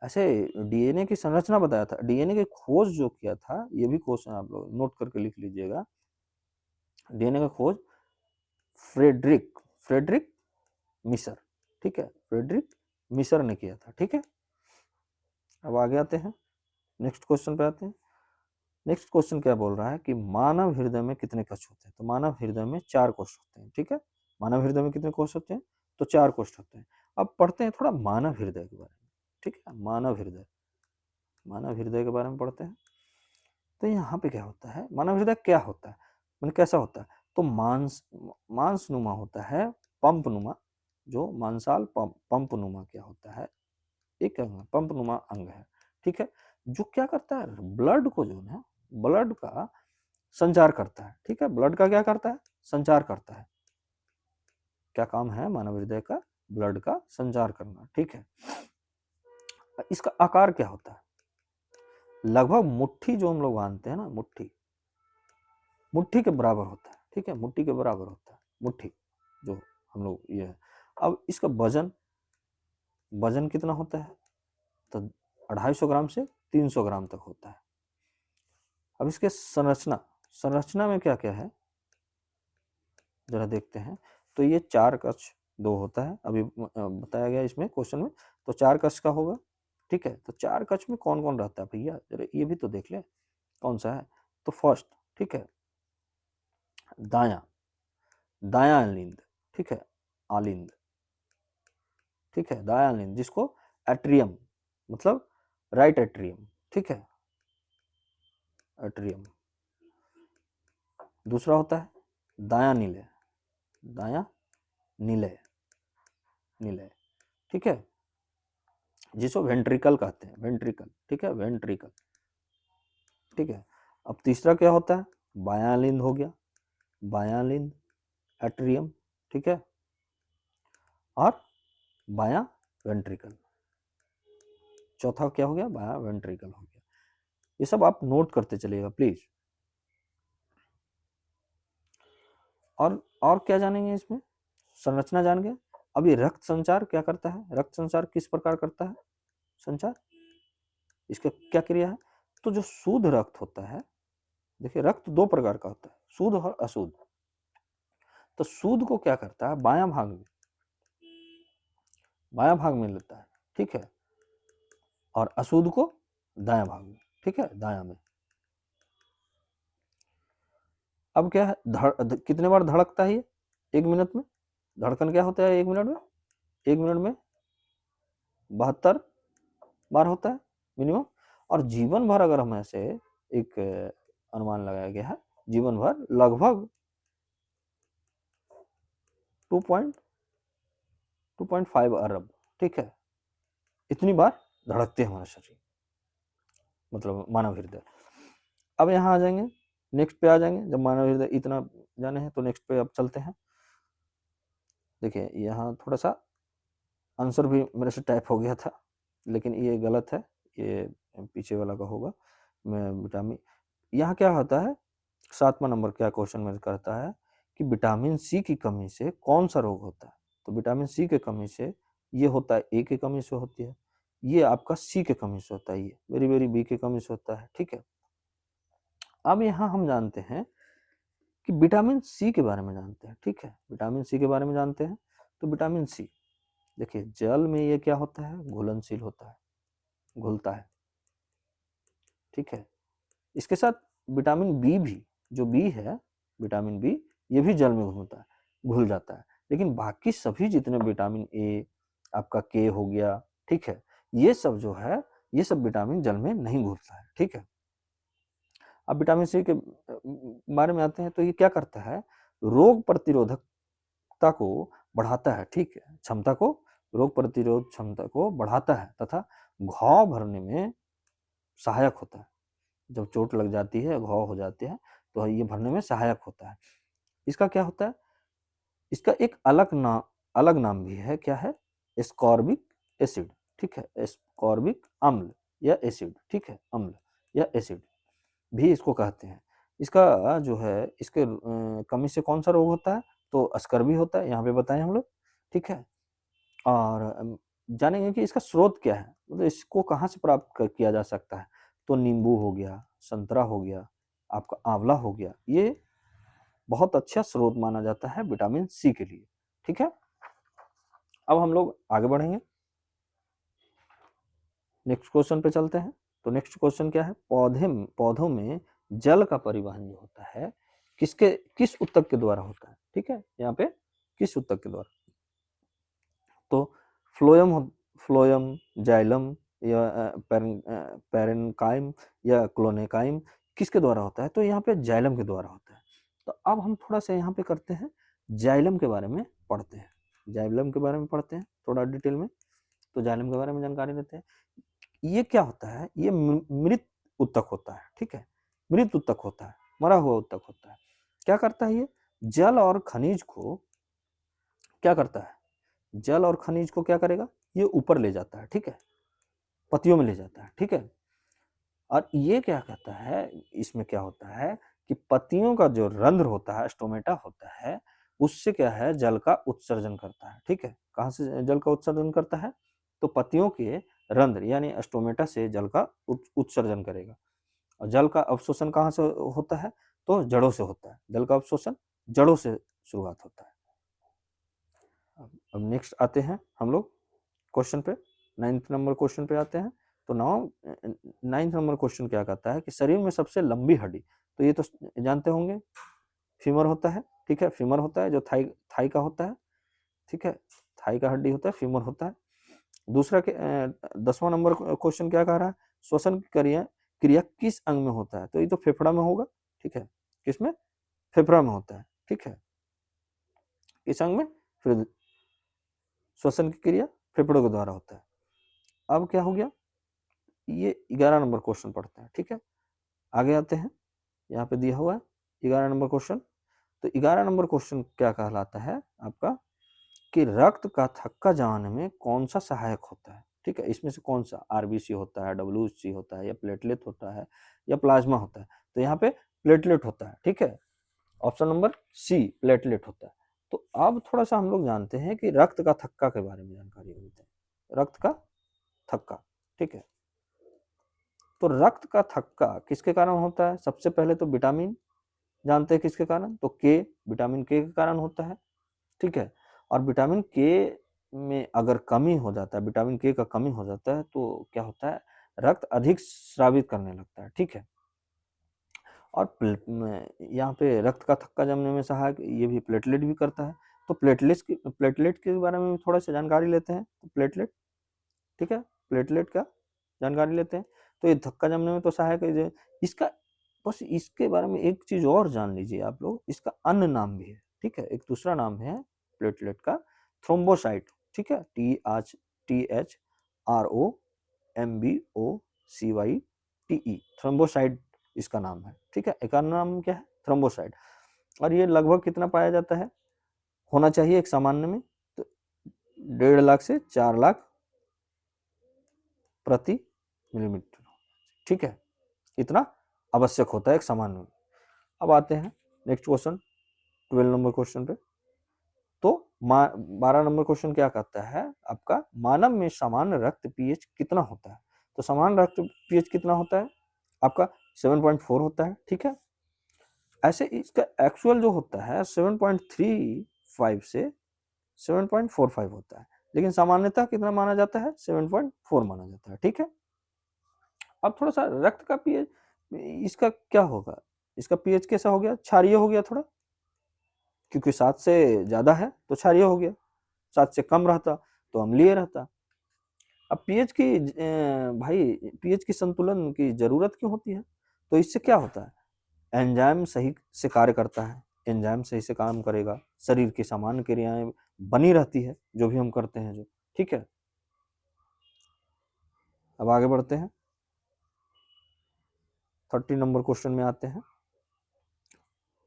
ऐसे डीएनए की संरचना बताया था, डीएनए की खोज जो किया था, ये भी क्वेश्चन आप लोग नोट करके लिख लीजिएगा। डीएनए का खोज फ्रेडरिक मिसर, ठीक है, फ्रेडरिक मिसर ने किया था, ठीक है। अब आगे आते हैं, नेक्स्ट क्वेश्चन पे आते हैं। नेक्स्ट क्वेश्चन क्या बोल रहा है कि मानव हृदय में कितने कोष होते हैं? तो मानव हृदय में 4 कोष होते हैं, ठीक है। मानव हृदय में कितने कोष होते हैं? तो 4 कोष होते हैं। अब पढ़ते हैं थोड़ा मानव हृदय के बारे में, ठीक है। मानव हृदय के बारे में पढ़ते हैं। तो यहाँ पे क्या होता है, मानव हृदय क्या होता है, मतलब कैसा होता है? तो मांसनुमा होता है, पंपनुमा, जो मांसाल पंपनुमा क्या होता है, एक पंपनुमा अंग है, ठीक है, जो क्या करता है, ब्लड को जो है, ब्लड का संचार करता है, ठीक है। ब्लड का क्या करता है? संचार करता है। क्या काम है मानव हृदय का? ब्लड का संचार करना, ठीक है। इसका आकार क्या होता है? लगभग मुट्ठी जो हम लोग बांधते हैं ना, मुट्ठी के बराबर होता है, ठीक है, मुट्ठी के बराबर होता है, मुट्ठी जो हम लोग ये है। अब इसका वजन कितना होता है? तो 250 ग्राम से 300 ग्राम तक होता है। अब इसके संरचना में क्या क्या है जरा देखते हैं। तो ये 4 कक्ष 2 होता है, अभी बताया गया इसमें क्वेश्चन में। तो 4 कक्ष का होगा, ठीक है। तो 4 कक्ष में कौन कौन रहता है भैया, जरा ये भी तो देख ले कौन सा है। तो फर्स्ट, ठीक है, दाया दाया लिंद, ठीक है, आलिंद, ठीक है, दाया लिंद, जिसको एट्रियम, मतलब राइट एट्रियम, ठीक है, एट्रियम। दूसरा होता है दाया निलय, दाया निलय, निलय, ठीक है, जिसको वेंट्रिकल कहते हैं, वेंट्रिकल, ठीक है, वेंट्रिकल, ठीक है। अब तीसरा क्या होता है? बायां लिंद हो गया, बायां लिंद, एट्रियम, ठीक है, और बायां वेंट्रिकल। चौथा क्या हो गया? बायां वेंट्रिकल हो गया। ये सब आप नोट करते चलिएगा प्लीज। और क्या जानेंगे इसमें? संरचना जान गए। अब ये रक्त संचार क्या करता है? रक्त संचार किस प्रकार करता है संचार, इसका क्या क्रिया है? तो जो शुद्ध रक्त होता है, देखिए रक्त 2 प्रकार का होता है, शुद्ध और अशुद्ध। तो शुद्ध को क्या करता है, बायां भाग में लेता है, ठीक है, और अशुद्ध को दायां भाग में, ठीक है, दायां में। अब क्या है, कितने बार धड़कता है ये 1 मिनट में? धड़कन क्या होता है 1 मिनट में? 1 मिनट में 72 बार होता है मिनिमम। और जीवन भर अगर हम ऐसे एक अनुमान लगाया गया है, जीवन भर लगभग 2.5 अरब, ठीक है, इतनी बार धड़कते हैं हमारा शरीर, मतलब मानव हृदय। अब यहाँ आ जाएंगे, नेक्स्ट पे आ जाएंगे। जब मानव हृदय इतना जाने हैं तो नेक्स्ट पे अब चलते हैं। देखिए यहाँ थोड़ा सा आंसर भी मेरे से टाइप हो गया था, लेकिन ये गलत है, ये पीछे वाला का होगा। मैं विटामिन, यहाँ क्या होता है, 7वां नंबर क्या क्वेश्चन में कहता है कि विटामिन सी की कमी से कौन सा रोग होता है? तो विटामिन सी की कमी से ये होता है, ए की कमी से होती है, ये आपका सी की कमी से होता है, ये वेरी वेरी बी की कमी से होता है, ठीक है। अब यहाँ हम जानते हैं कि विटामिन सी के बारे में जानते हैं, ठीक है, विटामिन सी के बारे में जानते हैं। तो विटामिन सी, देखिए जल में ये क्या होता है, घुलनशील होता है, घुलता है, ठीक है। इसके साथ विटामिन बी भी, जो बी है, विटामिन बी, ये भी जल में घुलता है, घुल जाता है। लेकिन बाकी सभी जितने विटामिन ए, आपका के हो गया, ठीक है, ये सब जो है, ये सब विटामिन जल में नहीं घुलता है, ठीक है। अब विटामिन सी के बारे में आते हैं। तो ये क्या करता है, रोग प्रतिरोधकता को बढ़ाता है, ठीक है, क्षमता को, रोग प्रतिरोध क्षमता को बढ़ाता है, तथा घाव भरने में सहायक होता है। जब चोट लग जाती है, घाव हो जाते हैं, तो ये भरने में सहायक होता है। इसका क्या होता है, इसका एक अलग नाम भी है, क्या है, एस्कॉर्बिक एसिड, ठीक है, एस्कॉर्बिक अम्ल या एसिड, ठीक है, अम्ल या एसिड भी इसको कहते हैं। इसका जो है इसके कमी से कौन सा रोग होता है? तो स्कर्वी होता है, यहाँ पे बताएं हम लोग, ठीक है। और जानेंगे कि इसका स्रोत क्या है, मतलब इसको कहाँ से प्राप्त किया जा सकता है। तो नींबू हो गया, संतरा हो गया, आपका आंवला हो गया, ये बहुत अच्छा स्रोत माना जाता है विटामिन सी के लिए, ठीक है। अब हम लोग आगे बढ़ेंगे, नेक्स्ट क्वेश्चन पे चलते हैं। तो नेक्स्ट क्वेश्चन क्या है, पौधों में जल का परिवहन जो होता है किस ऊतक के द्वारा होता है, ठीक है। यहाँ पे किस ऊतक के द्वारा, तो फ्लोयम, जाइलम या पेरेन्काइम या क्लोनेकाइम किसके द्वारा होता है, तो यहाँ पे जाइलम के द्वारा होता है। तो अब हम थोड़ा सा यहाँ पे करते हैं, जाइलम के बारे में पढ़ते हैं, जाइलम के बारे में पढ़ते हैं थोड़ा डिटेल में। तो जाइलम के बारे में जानकारी लेते हैं। ये क्या होता है, ये मृत ऊतक होता है, ठीक है। मृत ऊतक होता है, मरा हुआ ऊतक होता है। क्या करता है ये, जल और खनिज को क्या करता है, जल और खनिज को क्या करेगा, ये ऊपर ले जाता है, ठीक है, पत्तियों में ले जाता है, ठीक है। और ये क्या कहता है, इसमें क्या होता है कि पत्तियों का जो रंध्र होता है, स्टोमेटा होता है, उससे क्या है, जल का उत्सर्जन करता है, ठीक है। कहाँ से जल का उत्सर्जन करता है, तो पत्तियों के रंध्र यानी स्टोमेटा से जल का उत्सर्जन करेगा। और जल का अवशोषण कहाँ से होता है, तो जड़ों से होता है, जल का अवशोषण जड़ों से शुरुआत होता है। अब नेक्स्ट आते हैं हम लोग क्वेश्चन पे, 9th नंबर क्वेश्चन पे आते हैं। तो नाउ 9th नंबर क्वेश्चन क्या कहता है कि शरीर में सबसे लंबी हड्डी, तो ये तो जानते होंगे, फीमर होता है, ठीक है। फीमर होता है जो थाई थाई का होता है, ठीक है, थाई का हड्डी होता है, फीमर होता है। दूसरा के 10वां नंबर क्वेश्चन क्या कह रहा है, श्वसन की क्रिया क्रिया किस अंग में होता है, तो ये तो फेफड़ा में होगा, ठीक है। किसमें, फेफड़ा में होता है, ठीक है। किस अंग में, फिर श्वसन की क्रिया फेफड़ों के द्वारा होता है। अब क्या हो गया, ये 11 नंबर क्वेश्चन पढ़ते हैं, ठीक है। आगे आते हैं, यहाँ पे दिया हुआ है 11 नंबर क्वेश्चन। तो 11 नंबर क्वेश्चन क्या कहलाता है आपका, कि रक्त का थक्का जमाने में कौन सा सहायक होता है, ठीक है। इसमें से कौन सा, आरबीसी होता है, डब्ल्यूसी होता है, या प्लेटलेट होता है, या प्लाज्मा होता है, तो यहाँ पे प्लेटलेट होता है, ठीक है। ऑप्शन नंबर सी प्लेटलेट होता है। तो अब थोड़ा सा हम लोग जानते हैं कि रक्त का थक्का के बारे में जानकारी लेते हैं, रक्त का थक्का, ठीक है। तो रक्त का थक्का किसके कारण होता है, सबसे पहले तो विटामिन जानते हैं किसके कारण, तो के, विटामिन के कारण होता है, ठीक है। और विटामिन के में अगर कमी हो जाता है, विटामिन के का कमी हो जाता है, तो क्या होता है, रक्त अधिक स्रावित करने लगता है, ठीक है। और यहाँ पे रक्त का थक्का जमने में सहायक ये भी प्लेटलेट भी करता है। तो प्लेटलेट के बारे में थोड़ा सा जानकारी लेते हैं। तो प्लेटलेट, ठीक है, प्लेटलेट का जानकारी लेते हैं। तो ये धक्का जमने में तो सहायक है। इसका बस इसके बारे में एक चीज और जान लीजिए आप लोग, इसका अन्य नाम भी है, ठीक है। एक दूसरा नाम है प्लेटलेट का, थ्रोम्बोसाइट, ठीक है। THROMBOCYTE, थ्रोम्बोसाइट इसका नाम है, ठीक है। एक नाम क्या है, थ्रोम्बोसाइट। और ये लगभग कितना पाया जाता है, होना चाहिए एक सामान्य में, तो 1.5 लाख से 4 लाख प्रति मिलीमीटर, ठीक है। इतना आवश्यक होता है एक सामान्य में। अब आते हैं नेक्स्ट क्वेश्चन, 12 नंबर क्वेश्चन पे। तो 12 नंबर क्वेश्चन क्या कहता है आपका, मानव में सामान्य रक्त पीएच कितना होता है, तो सामान्य रक्त पीएच कितना होता है आपका, 7.4 होता है, ठीक है। ऐसे इसका एक्चुअल जो होता है 7.35 से 7.45 होता है, लेकिन सामान्यतः कितना माना जाता है, 7.4 माना जाता है, ठीक है। अब थोड़ा सा रक्त का पीएच, इसका क्या होगा, इसका पीएच कैसा हो गया, क्षारीय हो गया थोड़ा, क्योंकि 7 से ज्यादा है तो क्षारीय हो गया, 7 से कम रहता तो अम्लीय रहता। अब पीएच की भाई पीएच की संतुलन की जरूरत क्यों होती है, तो इससे क्या होता है, एंजाइम सही से कार्य करता है, एंजाइम सही से काम करेगा, शरीर की सामान्य क्रियाएं बनी रहती है जो भी हम करते हैं जो, ठीक है। अब आगे बढ़ते हैं, 30 नंबर क्वेश्चन में आते हैं।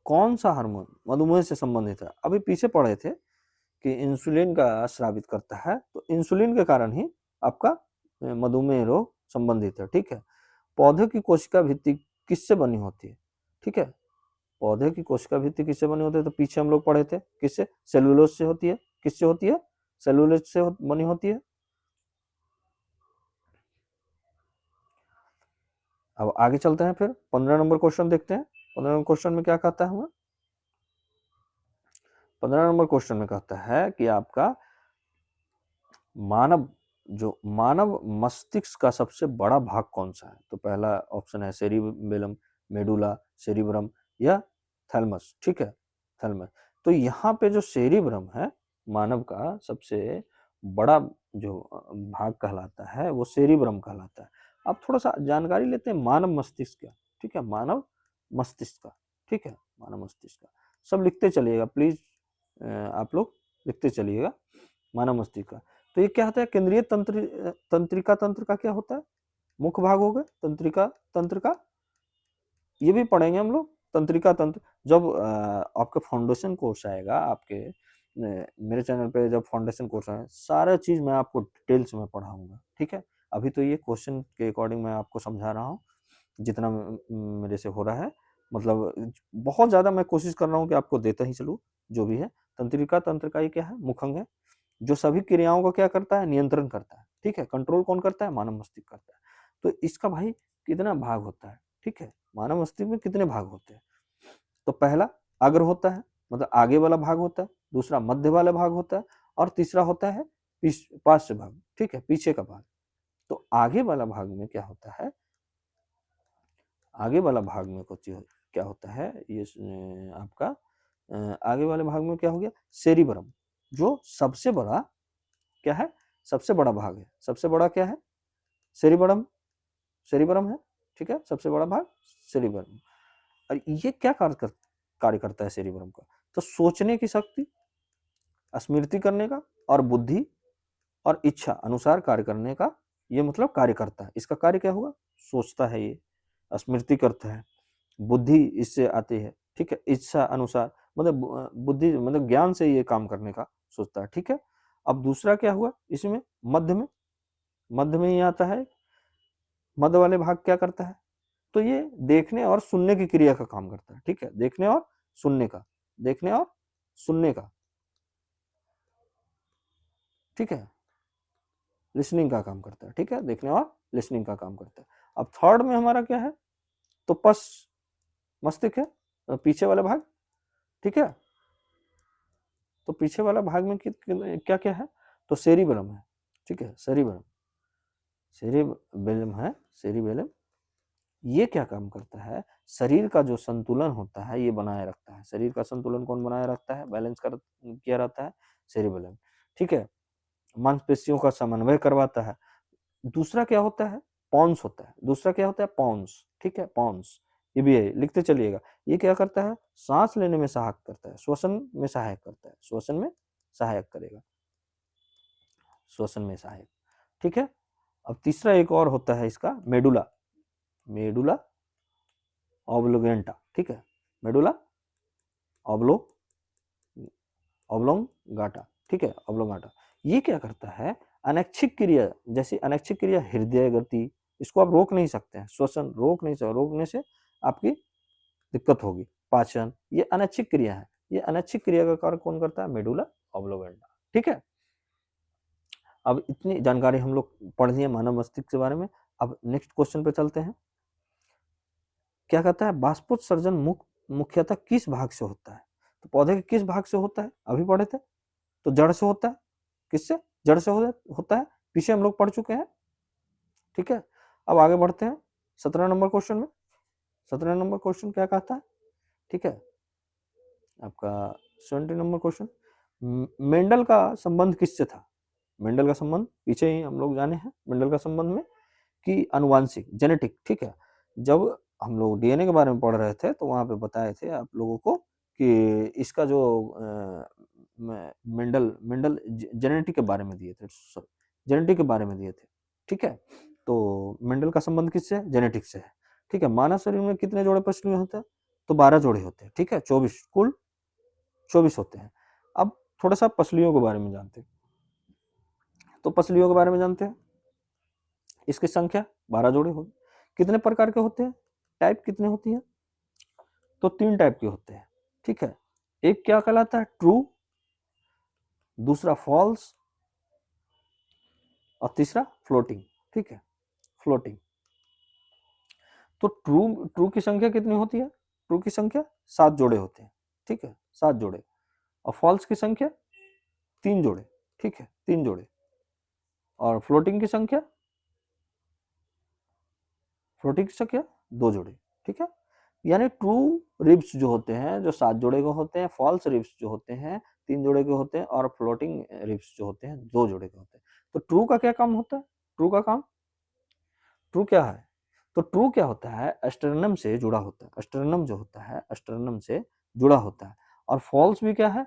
कौन सा हार्मोन मधुमेह से संबंधित है, अभी पीछे पढ़े थे कि इंसुलिन का स्रावित करता है, तो इंसुलिन के कारण ही आपका मधुमेह रोग संबंधित है, ठीक है। पौधे की कोशिका भित्ति किससे बनी होती है, ठीक है। पौधे की कोशिका भित्ति किससे बनी होती है? तो पीछे हम लोग पढ़े थे, किससे? सेलुलोज से होती है। किससे होती है? सेलुलोज से बनी होती है। अब आगे चलते हैं, फिर 15 नंबर क्वेश्चन देखते हैं। 15 नंबर क्वेश्चन में क्या कहता है हमें? 15 नंबर क्वेश्चन में कहता है कि आपका मानव मस्तिष्क का सबसे बड़ा भाग कौन सा है? तो पहला ऑप्शन है सेरिबेलम, मेडुला, सेरिब्रम या थैलमस। ठीक है, थैलमस। तो यहाँ पे जो सेरिब्रम है, मानव का सबसे बड़ा जो भाग कहलाता है वो सेरिब्रम कहलाता है। अब थोड़ा सा जानकारी लेते हैं मानव मस्तिष्क का। ठीक है, मानव मस्तिष्क का। ठीक है, मानव मस्तिष्क का सब लिखते चलिएगा प्लीज, आप लोग लिखते चलिएगा मानव मस्तिष्क का। तो ये क्या होता है? केंद्रीय तंत्रिका तंत्र का क्या होता है? मुख्य भाग हो गए तंत्रिका तंत्र का, ये भी पढ़ेंगे हम लोग। तंत्रिका तंत्र जब आपका फाउंडेशन कोर्स आएगा, आपके मेरे चैनल पे जब फाउंडेशन कोर्स आए, सारा चीज मैं आपको डिटेल्स में पढ़ाऊंगा। ठीक है, अभी तो ये क्वेश्चन के अकॉर्डिंग मैं आपको समझा रहा हूँ जितना मेरे से हो रहा है। मतलब बहुत ज्यादा मैं कोशिश कर रहा हूँ कि आपको देता ही चलूँ जो भी है। तंत्रिका तंत्र का ये क्या है? मुखंग है, जो सभी क्रियाओं को क्या करता है? नियंत्रण करता है। ठीक है, कंट्रोल कौन करता है? मानव मस्तिष्क करता है। तो इसका भाई कितना भाग होता है? ठीक है, मानव मस्तिष्क में कितने भाग होते हैं? तो पहला अग्र होता है, मतलब आगे वाला भाग होता है। दूसरा मध्य वाला भाग होता है, और तीसरा होता है पार्श्व भाग। ठीक है, पीछे का भाग। तो आगे वाला भाग में क्या होता है? आगे वाला भाग में कुछ क्या होता है? ये आपका आगे वाले भाग में क्या हो गया? सेरिब्रम, जो सबसे बड़ा क्या है? सबसे बड़ा भाग है। सबसे बड़ा क्या है? सेरिब्रम, सेरिब्रम है। ठीक है, सबसे बड़ा भाग सेरिब्रम। और ये क्या कार्य करता है सेरिब्रम का? तो सोचने की शक्ति, स्मृति करने का, और बुद्धि और इच्छा अनुसार कार्य करने का ये मतलब कार्य करता है। इसका कार्य क्या होगा? सोचता है ये, स्मृति करता है, बुद्धि इससे आती है। ठीक है, इच्छा अनुसार मतलब बुद्धि मतलब ज्ञान से ये काम करने का सोचता है। ठीक है, अब दूसरा क्या हुआ इसमें? मध्य में, मध्य में ये आता है। मध्य वाले भाग क्या करता है? तो ये देखने और सुनने की क्रिया का काम करता है। ठीक है, देखने और सुनने का, देखने और सुनने का। ठीक है, लिसनिंग का काम करता है। ठीक है, देखने और लिसनिंग का काम करता है। अब थर्ड में हमारा क्या है? तो पस मस्तिष्क है, तो पीछे वाला भाग। ठीक है, तो पीछे वाला भाग में क्या क्या है? तो सेरिबेलम है। ठीक है, सेरिबेलम, सेरिबेलम है, सेरिबेलम। ये क्या काम करता है? शरीर का जो संतुलन होता है ये बनाए रखता है। शरीर का संतुलन कौन बनाए रखता है? बैलेंस कर किया रहता है सेरिबेलम। ठीक है, मांसपेशियों का समन्वय करवाता है। दूसरा क्या होता है? पॉन्स होता है। दूसरा क्या होता है? पॉन्स। ठीक है, पॉन्स, ये भी है, लिखते चलिएगा। ये क्या करता है? सांस लेने में सहायक करता है, श्वसन में सहायक करता है, श्वसन में सहायक करेगा, श्वसन में सहायक। ठीक है, अब तीसरा एक और होता है इसका, मेडुला, मेडुला ऑब्लोगेंटा। ठीक है, मेडुला ऑब्लो ऑब्लोंगाटा। ठीक है, ऑब्लोंगाटा। ये क्या करता है? अनैच्छिक क्रिया, जैसे अनैच्छिक क्रिया हृदय गति, इसको आप रोक नहीं सकते हैं। श्वसन रोक नहीं सकते, रोकने से आपकी दिक्कत होगी। पाचन, ये अनैच्छिक क्रिया है। ये अनैच्छिक क्रिया का कार्य कौन करता है? मेडुला ऑब्लोगेंटा। ठीक है, अब इतनी जानकारी हम लोग पढ़ लिए मानव मस्तिष्क के बारे में। अब नेक्स्ट क्वेश्चन पे चलते हैं। क्या कहता है? बाष्पोत्सर्जन मुख्यतः किस भाग से होता है? तो पौधे के किस भाग से होता है? अभी पढ़े थे। तो जड़ से होता है। किससे? जड़ से होता है, पीछे हम लोग पढ़ चुके हैं। ठीक है, अब आगे बढ़ते हैं 17 नंबर क्वेश्चन में। 17 नंबर क्वेश्चन क्या कहता है? ठीक है, आपका 70 नंबर क्वेश्चन, मेंडल का संबंध किससे था? मेंडल का संबंध पीछे ही हम लोग जाने हैं। मेंडल का संबंध में कि अनुवांशिक, जेनेटिक। ठीक है, जब हम लोग डीएनए के बारे में पढ़ रहे थे तो वहां पे बताए थे आप लोगों को कि इसका जो मेंडल मेंडल जेनेटिक के बारे में दिए थे, जेनेटिक के बारे में दिए थे। ठीक है, तो मेंडल का संबंध किससे है? जेनेटिक से है। ठीक है, मानव शरीर में कितने जोड़े पसलियां होते हैं? तो 12 जोड़े होते हैं। ठीक है, 24, कुल 24 होते हैं। अब थोड़ा सा पसलियों के बारे में जानते हैं। तो पसलियों के बारे में जानते हैं, इसकी संख्या 12 जोड़ी होगी। कितने प्रकार के होते हैं? टाइप कितने होती है? तो 3 टाइप के होते हैं, ठीक है। एक क्या कहलाता है, ट्रू, दूसरा फॉल्स और तीसरा फ्लोटिंग, ठीक है, फ्लोटिंग। तो ट्रू ट्रू की संख्या कितनी होती है, ट्रू की संख्या 7 जोड़े होते हैं, ठीक है, 7 जोड़े। और फॉल्स की संख्या 3 जोड़े, ठीक है, 3 जोड़े। और फ्लोटिंग की संख्या 2 जोड़े, ठीक है। यानी ट्रू रिब्स जो होते हैं जो 7 जोड़े के होते हैं, फॉल्स रिब्स जो होते हैं 3 जोड़े के होते हैं, और फ्लोटिंग रिब्स जो होते हैं 2 जोड़े के होते हैं। तो ट्रू का क्या काम होता है, ट्रू का काम, ट्रू क्या है, तो ट्रू क्या होता है, एस्टर्नम से जुड़ा होता है, एस्टर्नम जो होता है एस्टर्नम से जुड़ा होता है। और फॉल्स भी क्या है,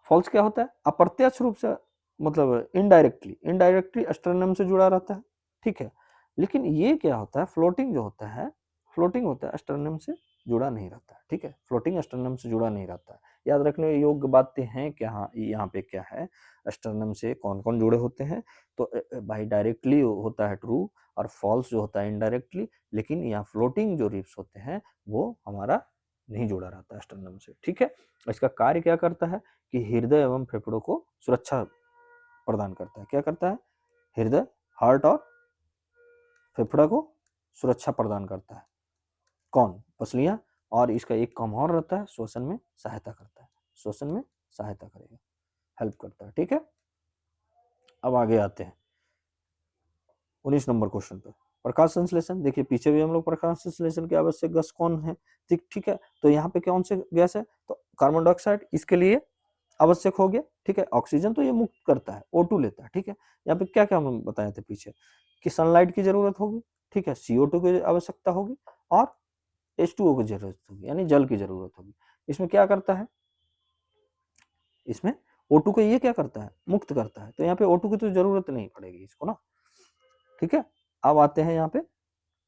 फॉल्स क्या होता है, अप्रत्यक्ष रूप से, मतलब इनडायरेक्टली एस्टर्नम से जुड़ा रहता है, ठीक है। लेकिन ये क्या होता है, फ्लोटिंग जो होता है, फ्लोटिंग होता है एस्टर्नम से जुड़ा नहीं रहता है, ठीक है, फ्लोटिंग एस्टर्नम से जुड़ा नहीं रहता है। याद रखने योग्य बातें हैं क्या, हाँ यहाँ पे क्या है, एस्टर्नम से कौन कौन जुड़े होते हैं। तो भाई डायरेक्टली होता है ट्रू, और फॉल्स जो होता है इनडायरेक्टली। लेकिन यहाँ फ्लोटिंग जो रिप्स होते हैं वो हमारा नहीं जुड़ा रहता है एस्टर्नम से, ठीक है। इसका कार्य क्या करता है कि हृदय एवं फेफड़ों को सुरक्षा प्रदान करता है। क्या करता है, हृदय, हार्ट और फेफड़ा को सुरक्षा प्रदान करता है। कौन, पसलियां। और इसका एक काम और रहता है, श्वसन में सहायता करता है, श्वसन में सहायता करेगा, हेल्प करता है, ठीक है। अब आगे आते हैं 19 नंबर क्वेश्चन पे। प्रकाश संश्लेषण, देखिए पीछे भी हम लोग प्रकाश संश्लेषण के आवश्यक गैस कौन है, ठीक ठीक है। तो यहाँ पे कौन से गैस है, तो कार्बन डाइऑक्साइड इसके लिए आवश्यक हो गया, ठीक है। ऑक्सीजन तो ये मुक्त करता है, O2 लेता है, ठीक है। यहाँ पे क्या क्या हम बताए थे पीछे, कि सनलाइट की जरूरत होगी, ठीक है, CO2 की आवश्यकता होगी, और H2O की जरूरत होगी, यानी जल की जरूरत होगी। इसमें क्या करता है, इसमें O2 को ये क्या करता है, मुक्त करता है। तो यहाँ पे O2 की तो जरूरत नहीं पड़ेगी इसको ना, ठीक है। अब आते हैं यहाँ पे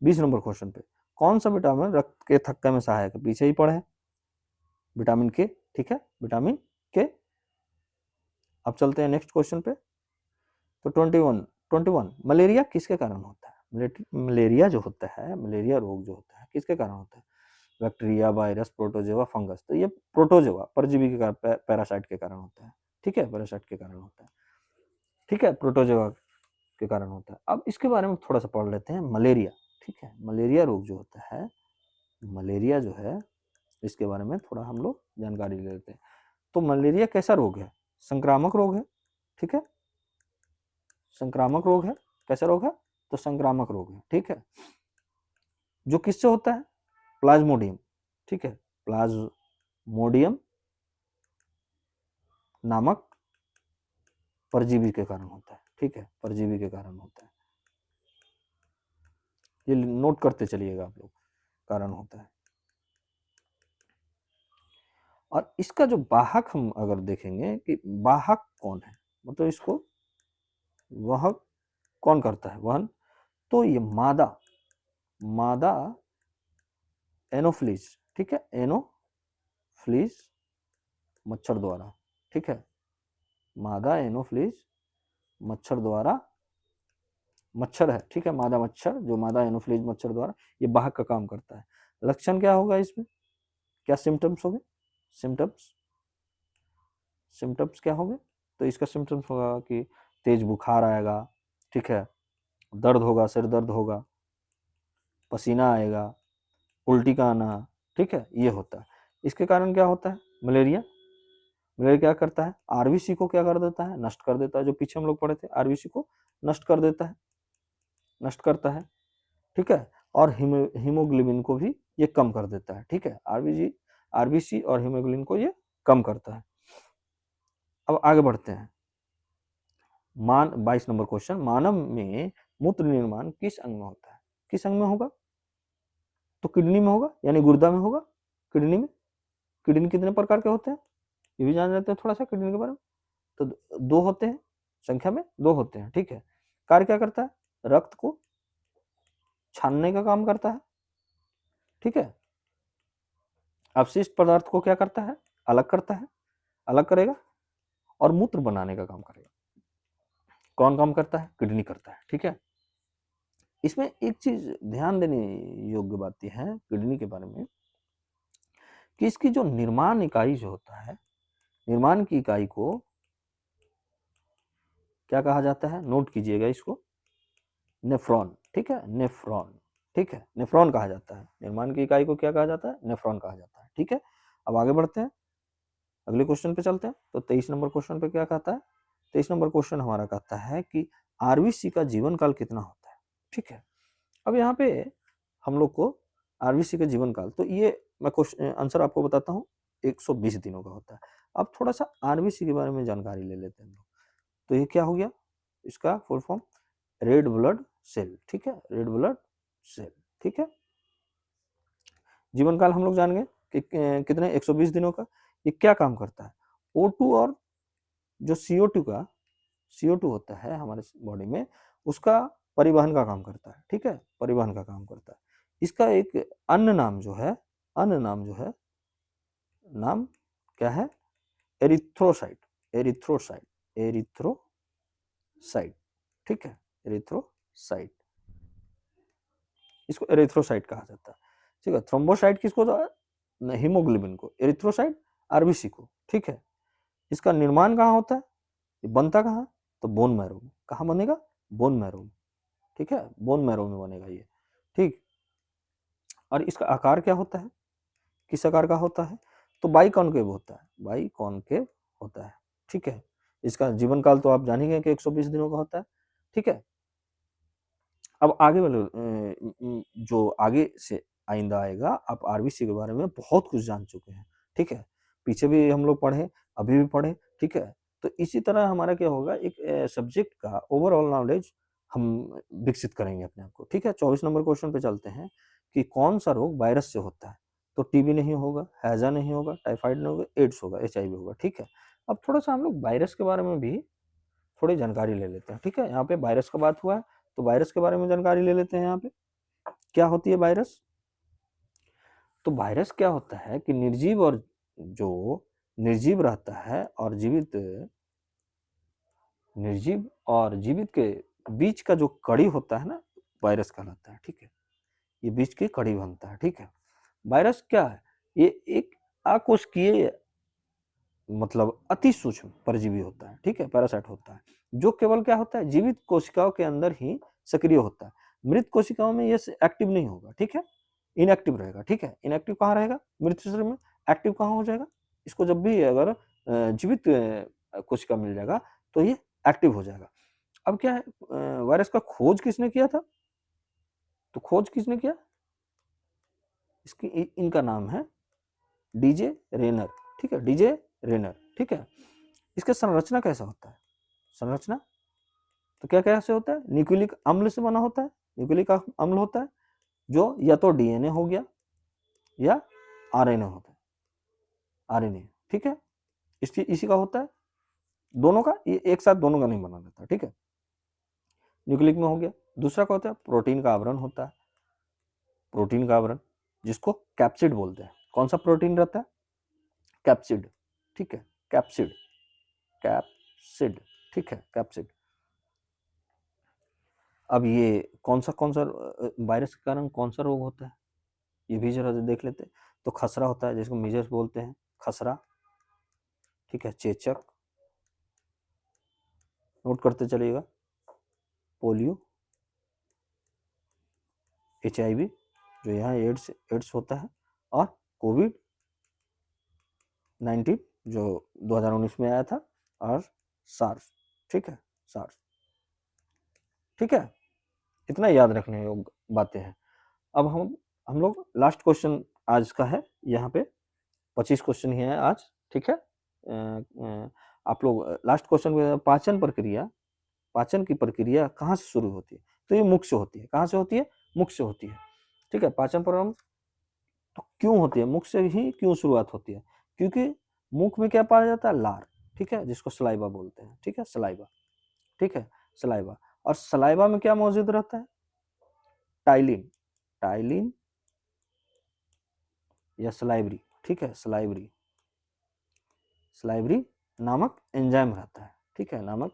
20 नंबर क्वेश्चन पे। कौन सा विटामिन रक्त के थक्का में सहायक है, पीछे ही पढ़े हैं, विटामिन के, ठीक है, विटामिन के। अब चलते हैं नेक्स्ट क्वेश्चन पे। तो 21 मलेरिया किसके कारण होता है, मलेरिया जो होता है, मलेरिया रोग जो होता है किसके कारण होता है, बैक्टीरिया, वायरस, प्रोटोजोआ, फंगस। तो ये प्रोटोजोआ, परजीवी के कारण, पैरासाइट के कारण होता है, ठीक है, पैरासाइट के कारण होता है, ठीक है, प्रोटोजोआ के कारण होता है। अब इसके बारे में थोड़ा सा पढ़ लेते हैं, मलेरिया, ठीक है, मलेरिया रोग जो होता है, मलेरिया जो है इसके बारे में थोड़ा हम लोग जानकारी ले लेते हैं। तो मलेरिया कैसा रोग है, संक्रामक रोग है, ठीक है, संक्रामक रोग है। कैसा रोग है, तो संक्रामक रोग है, ठीक है। जो किससे होता है, प्लाज्मोडियम, ठीक है, प्लाज्मोडियम नामक परजीवी के कारण होता है, ठीक है, परजीवी के कारण होता है। ये नोट करते चलिएगा आप लोग, कारण होता है। और इसका जो वाहक हम अगर देखेंगे कि वाहक कौन है, मतलब इसको वह कौन करता है वहन, तो ये मादा, मादा एनोफ्लीज, ठीक है, एनोफ्लीज मच्छर द्वारा, ठीक है, मादा एनोफ्लीज मच्छर द्वारा, मच्छर है, ठीक है, मादा मच्छर, जो मादा एनोफ्लीज मच्छर द्वारा ये वाहक का काम करता है। लक्षण क्या होगा इसमें, क्या सिम्टम्स होंगे, सिम्टम्स, सिम्टम्स क्या होंगे, तो इसका सिम्टम्स होगा कि तेज बुखार आएगा, ठीक है, दर्द होगा, सिर दर्द होगा, पसीना आएगा, उल्टी का आना, ठीक है, ये होता है। इसके कारण क्या होता है, मलेरिया, मलेरिया क्या करता है, आरबीसी को क्या कर देता है, नष्ट कर देता है। जो पीछे हम लोग पढ़े थे, आरबीसी को नष्ट कर देता है, नष्ट करता है, ठीक है। और हीमोग्लोबिन को भी ये कम कर देता है, ठीक है, आरबीसी और हीमोग्लोबिन को ये कम करता है। अब आगे बढ़ते हैं, 22 नंबर क्वेश्चन, मानव में मूत्र निर्माण किस अंग में होता है, किस अंग में होगा, तो किडनी में होगा, यानी गुर्दा में होगा, किडनी में। किडनी कितने प्रकार के होते हैं, ये भी जान लेते हैं थोड़ा सा किडनी के बारे में। तो 2 होते हैं, संख्या में 2 होते हैं, ठीक है। कार्य क्या करता है, रक्त को छानने का काम करता है, ठीक है। अपशिष्ट पदार्थ को क्या करता है, अलग करता है, अलग करेगा, और मूत्र बनाने का काम करेगा। कौन काम करता है, किडनी करता है, ठीक है। इसमें एक चीज ध्यान देने योग्य बात यह है किडनी के बारे में, कि इसकी जो निर्माण इकाई जो होता है, निर्माण की इकाई को क्या कहा जाता है, नोट कीजिएगा इसको, नेफ्रॉन, ठीक है, नेफ्रॉन, ठीक है, नेफ्रॉन कहा जाता है। निर्माण की इकाई को क्या कहा जाता है, नेफ्रॉन कहा जाता है, ठीक है। अब आगे बढ़ते हैं, अगले क्वेश्चन पे चलते हैं। तो 23 नंबर क्वेश्चन पे क्या कहता है, 23 नंबर क्वेश्चन हमारा कहता है कि आरबीसी का जीवन काल कितना होता है, ठीक है। अब यहाँ पे हम लोग को आरबीसी का जीवन काल, तो ये मैं क्वेश्चन आंसर आपको बताता हूँ, 120 दिनों का होता है। अब थोड़ा सा आरबीसी के बारे में जानकारी ले लेते हैं हम लोग। तो ये क्या हो गया, इसका full form red blood cell, ठीक है, रेड ब्लड सेल, ठीक है। जीवन काल हम लोग जान गए कि कितने, 120 दिनों का। ये क्या काम करता है, O2 और जो CO2 होता है हमारे बॉडी में, उसका परिवहन का काम करता है, ठीक है, परिवहन का काम करता है। इसका एक अन्य नाम जो है, अन्य नाम जो है, नाम क्या है, एरिथ्रोसाइट, एरिथ्रोसाइट, एरिथ्रोसाइट, ठीक है, एरिथ्रोसाइट, इसको एरिथ्रोसाइट कहा जाता है, ठीक है। थ्रोम्बोसाइट किसको, तो हीमोग्लोबिन को, एरिथ्रोसाइट आरबीसी को, ठीक है। इसका निर्माण कहाँ होता है, ये बनता कहाँ है, तो बोन मैरो में। कहाँ बनेगा, बोन मैरो में, ठीक है, बोन मैरो में बनेगा ये, ठीक। और इसका आकार क्या होता है, किस आकार का होता है, तो बाइकॉनकेव होता है, बाइकॉनकेव होता है, ठीक है। इसका जीवन काल तो आप जान ही गए कि 120 दिनों का होता है, ठीक है। अब आगे वाले जो आगे से आइंदा आएगा, आप आरबीसी के बारे में बहुत कुछ जान चुके हैं, ठीक है। पीछे भी हम लोग पढ़े, अभी भी पढ़े, ठीक है। तो इसी तरह हमारा क्या होगा, एक सब्जेक्ट का ओवरऑल नॉलेज हम विकसित करेंगे अपने आप को, ठीक है। 24 नंबर क्वेश्चन पे चलते हैं कि कौन सा रोग वायरस से होता है, तो टीबी नहीं होगा, हैजा नहीं होगा, टाइफाइड नहीं होगा, एड्स होगा, एचआईवी होगा, ठीक है। अब थोड़ा सा हम लोग वायरस के बारे में भी थोड़ी जानकारी ले लेते हैं, ठीक है। यहाँ पे वायरस का बात हुआ है, तो वायरस के बारे में जानकारी ले लेते हैं। यहाँ पे क्या होती है वायरस, तो वायरस क्या होता है कि निर्जीव और जो निर्जीव रहता है और जीवित, निर्जीव और जीवित के बीच का जो कड़ी होता है ना, वायरस कहलाता है, ठीक है। ये बीच की कड़ी बनता है, ठीक है। वायरस क्या है, ये एक अकोशिकीय, मतलब अति सूक्ष्म परजीवी होता है, ठीक है, पैरासाइट होता है, जो केवल क्या होता है, जीवित कोशिकाओं के अंदर ही सक्रिय होता है। मृत कोशिकाओं में ये एक्टिव नहीं होगा, ठीक है, इनएक्टिव रहेगा, ठीक है। इनएक्टिव कहाँ रहेगा, मृत शरीर में। एक्टिव कहाँ हो जाएगा, इसको जब भी अगर जीवित कोशिका मिल जाएगा तो ये एक्टिव हो जाएगा। अब क्या है, वायरस का खोज किसने किया था, तो खोज किसने किया, इसकी इनका नाम है डीजे रेनर, ठीक है, डीजे रेनर, ठीक है। इसका संरचना कैसा होता है, संरचना तो क्या कैसे होता है, न्यूक्लिक अम्ल से बना होता है, न्यूक्लिक अम्ल होता है, जो या तो डीएनए हो गया या आरएनए होता है, आरएनए, ठीक है। इसकी इसी का होता है, दोनों का, ये एक साथ दोनों का नहीं बना रहता, ठीक है। न्यूक्लिक में हो गया। दूसरा क्या होता है, प्रोटीन का आवरण होता है, प्रोटीन का आवरण, जिसको कैप्सिड बोलते हैं। कौन सा प्रोटीन रहता है, कैप्सिड, ठीक है, कैप्सिड, कैप्सिड, ठीक है, कैप्सिड। अब ये कौन सा वायरस के कारण कौन सा रोग होता है, ये भी जरा देख लेते हैं। तो खसरा होता है, जिसको मीजल्स बोलते हैं, खसरा, ठीक है, चेचक, नोट करते चलिएगा, पोलियो, एचआईवी, जो यहाँ एड्स एड्स होता है, और कोविड 19 जो 2019 में आया था, और सार्स, ठीक है, सार्स, ठीक है। इतना याद रखने योग्य बातें हैं। अब हम लोग लास्ट क्वेश्चन आज का है, यहाँ पे 25 क्वेश्चन ही है आज, ठीक है। आप लोग लास्ट क्वेश्चन में, पाचन प्रक्रिया, पाचन की प्रक्रिया कहाँ से शुरू होती है, तो ये मुख से होती है। कहाँ से होती है, मुख से होती है, ठीक है। पाचन प्रक्रिया तो क्यों होती है, मुख से ही क्यों शुरुआत होती है, क्योंकि मुख में क्या पाया जाता है, लार, ठीक है, जिसको सलाइवा बोलते हैं, ठीक है, सलाइवा, ठीक है, सलाइवा। और सलाइवा में क्या मौजूद रहता है, टाइलिन, टाइलिन या सलाइवरी, ठीक है, सलाइवरी, सलाइवरी नामक एंजाइम रहता है, ठीक है, नामक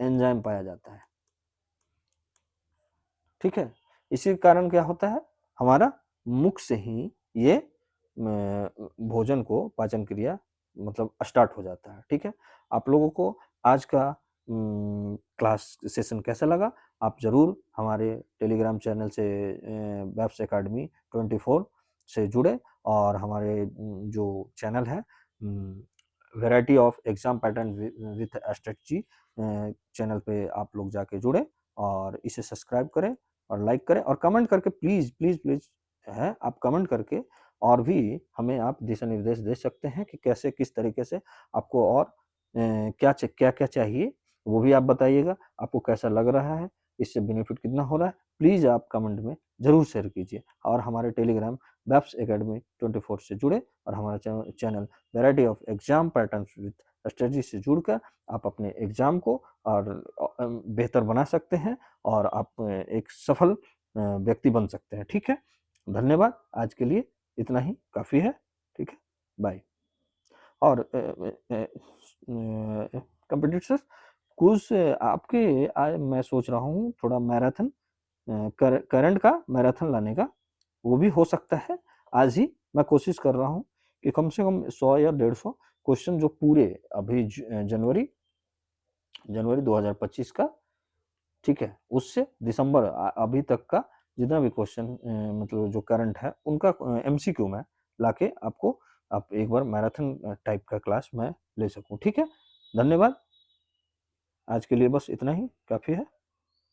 एंजाइम पाया जाता है, ठीक है। इसी कारण क्या होता है, हमारा मुख से ही ये भोजन को पाचन क्रिया मतलब स्टार्ट हो जाता है, ठीक है? आप लोगों को आज का क्लास सेशन कैसा लगा? आप ज़रूर हमारे टेलीग्राम चैनल से वेब्स अकेडमी 24 से जुड़े और हमारे जो चैनल है variety of exam pattern with strategy channel पे आप लोग जाके जुड़े और इसे सब्सक्राइब करें और लाइक करें और कमेंट करके प्लीज़, प्लीज़, प्लीज़ है आप कमेंट करके और भी हमें आप दिशा निर्देश दे सकते हैं कि कैसे किस तरीके से आपको और क्या-क्या चाहिए वो भी आप बताइएगा। आपको कैसा लग रहा है, इससे बेनिफिट कितना हो रहा है, प्लीज़ आप कमेंट में ज़रूर शेयर कीजिए और हमारे टेलीग्राम वेब्स अकेडमी 24 से जुड़े और हमारा channel variety of exam patterns with strategy से जुड़कर आप अपने एग्ज़ाम को और बेहतर बना सकते हैं और आप एक सफल व्यक्ति बन सकते हैं, ठीक है? धन्यवाद, आज के लिए इतना ही काफ़ी है, ठीक है? बाय। और कॉम्पिटिटर्स कुछ आपके मैं सोच रहा हूँ थोड़ा मैराथन करंट का मैराथन लाने का, वो भी हो सकता है आज ही मैं कोशिश कर रहा हूँ कि कम से कम 100 या 150 क्वेश्चन जो पूरे अभी जनवरी जनवरी 2025 का ठीक है, उससे दिसंबर अभी तक का जितना भी क्वेश्चन मतलब जो करंट है उनका एमसीक्यू मैं लाके आपको आप एक बार मैराथन टाइप का क्लास मैं ले सकूँ, ठीक है? धन्यवाद, आज के लिए बस इतना ही काफ़ी है।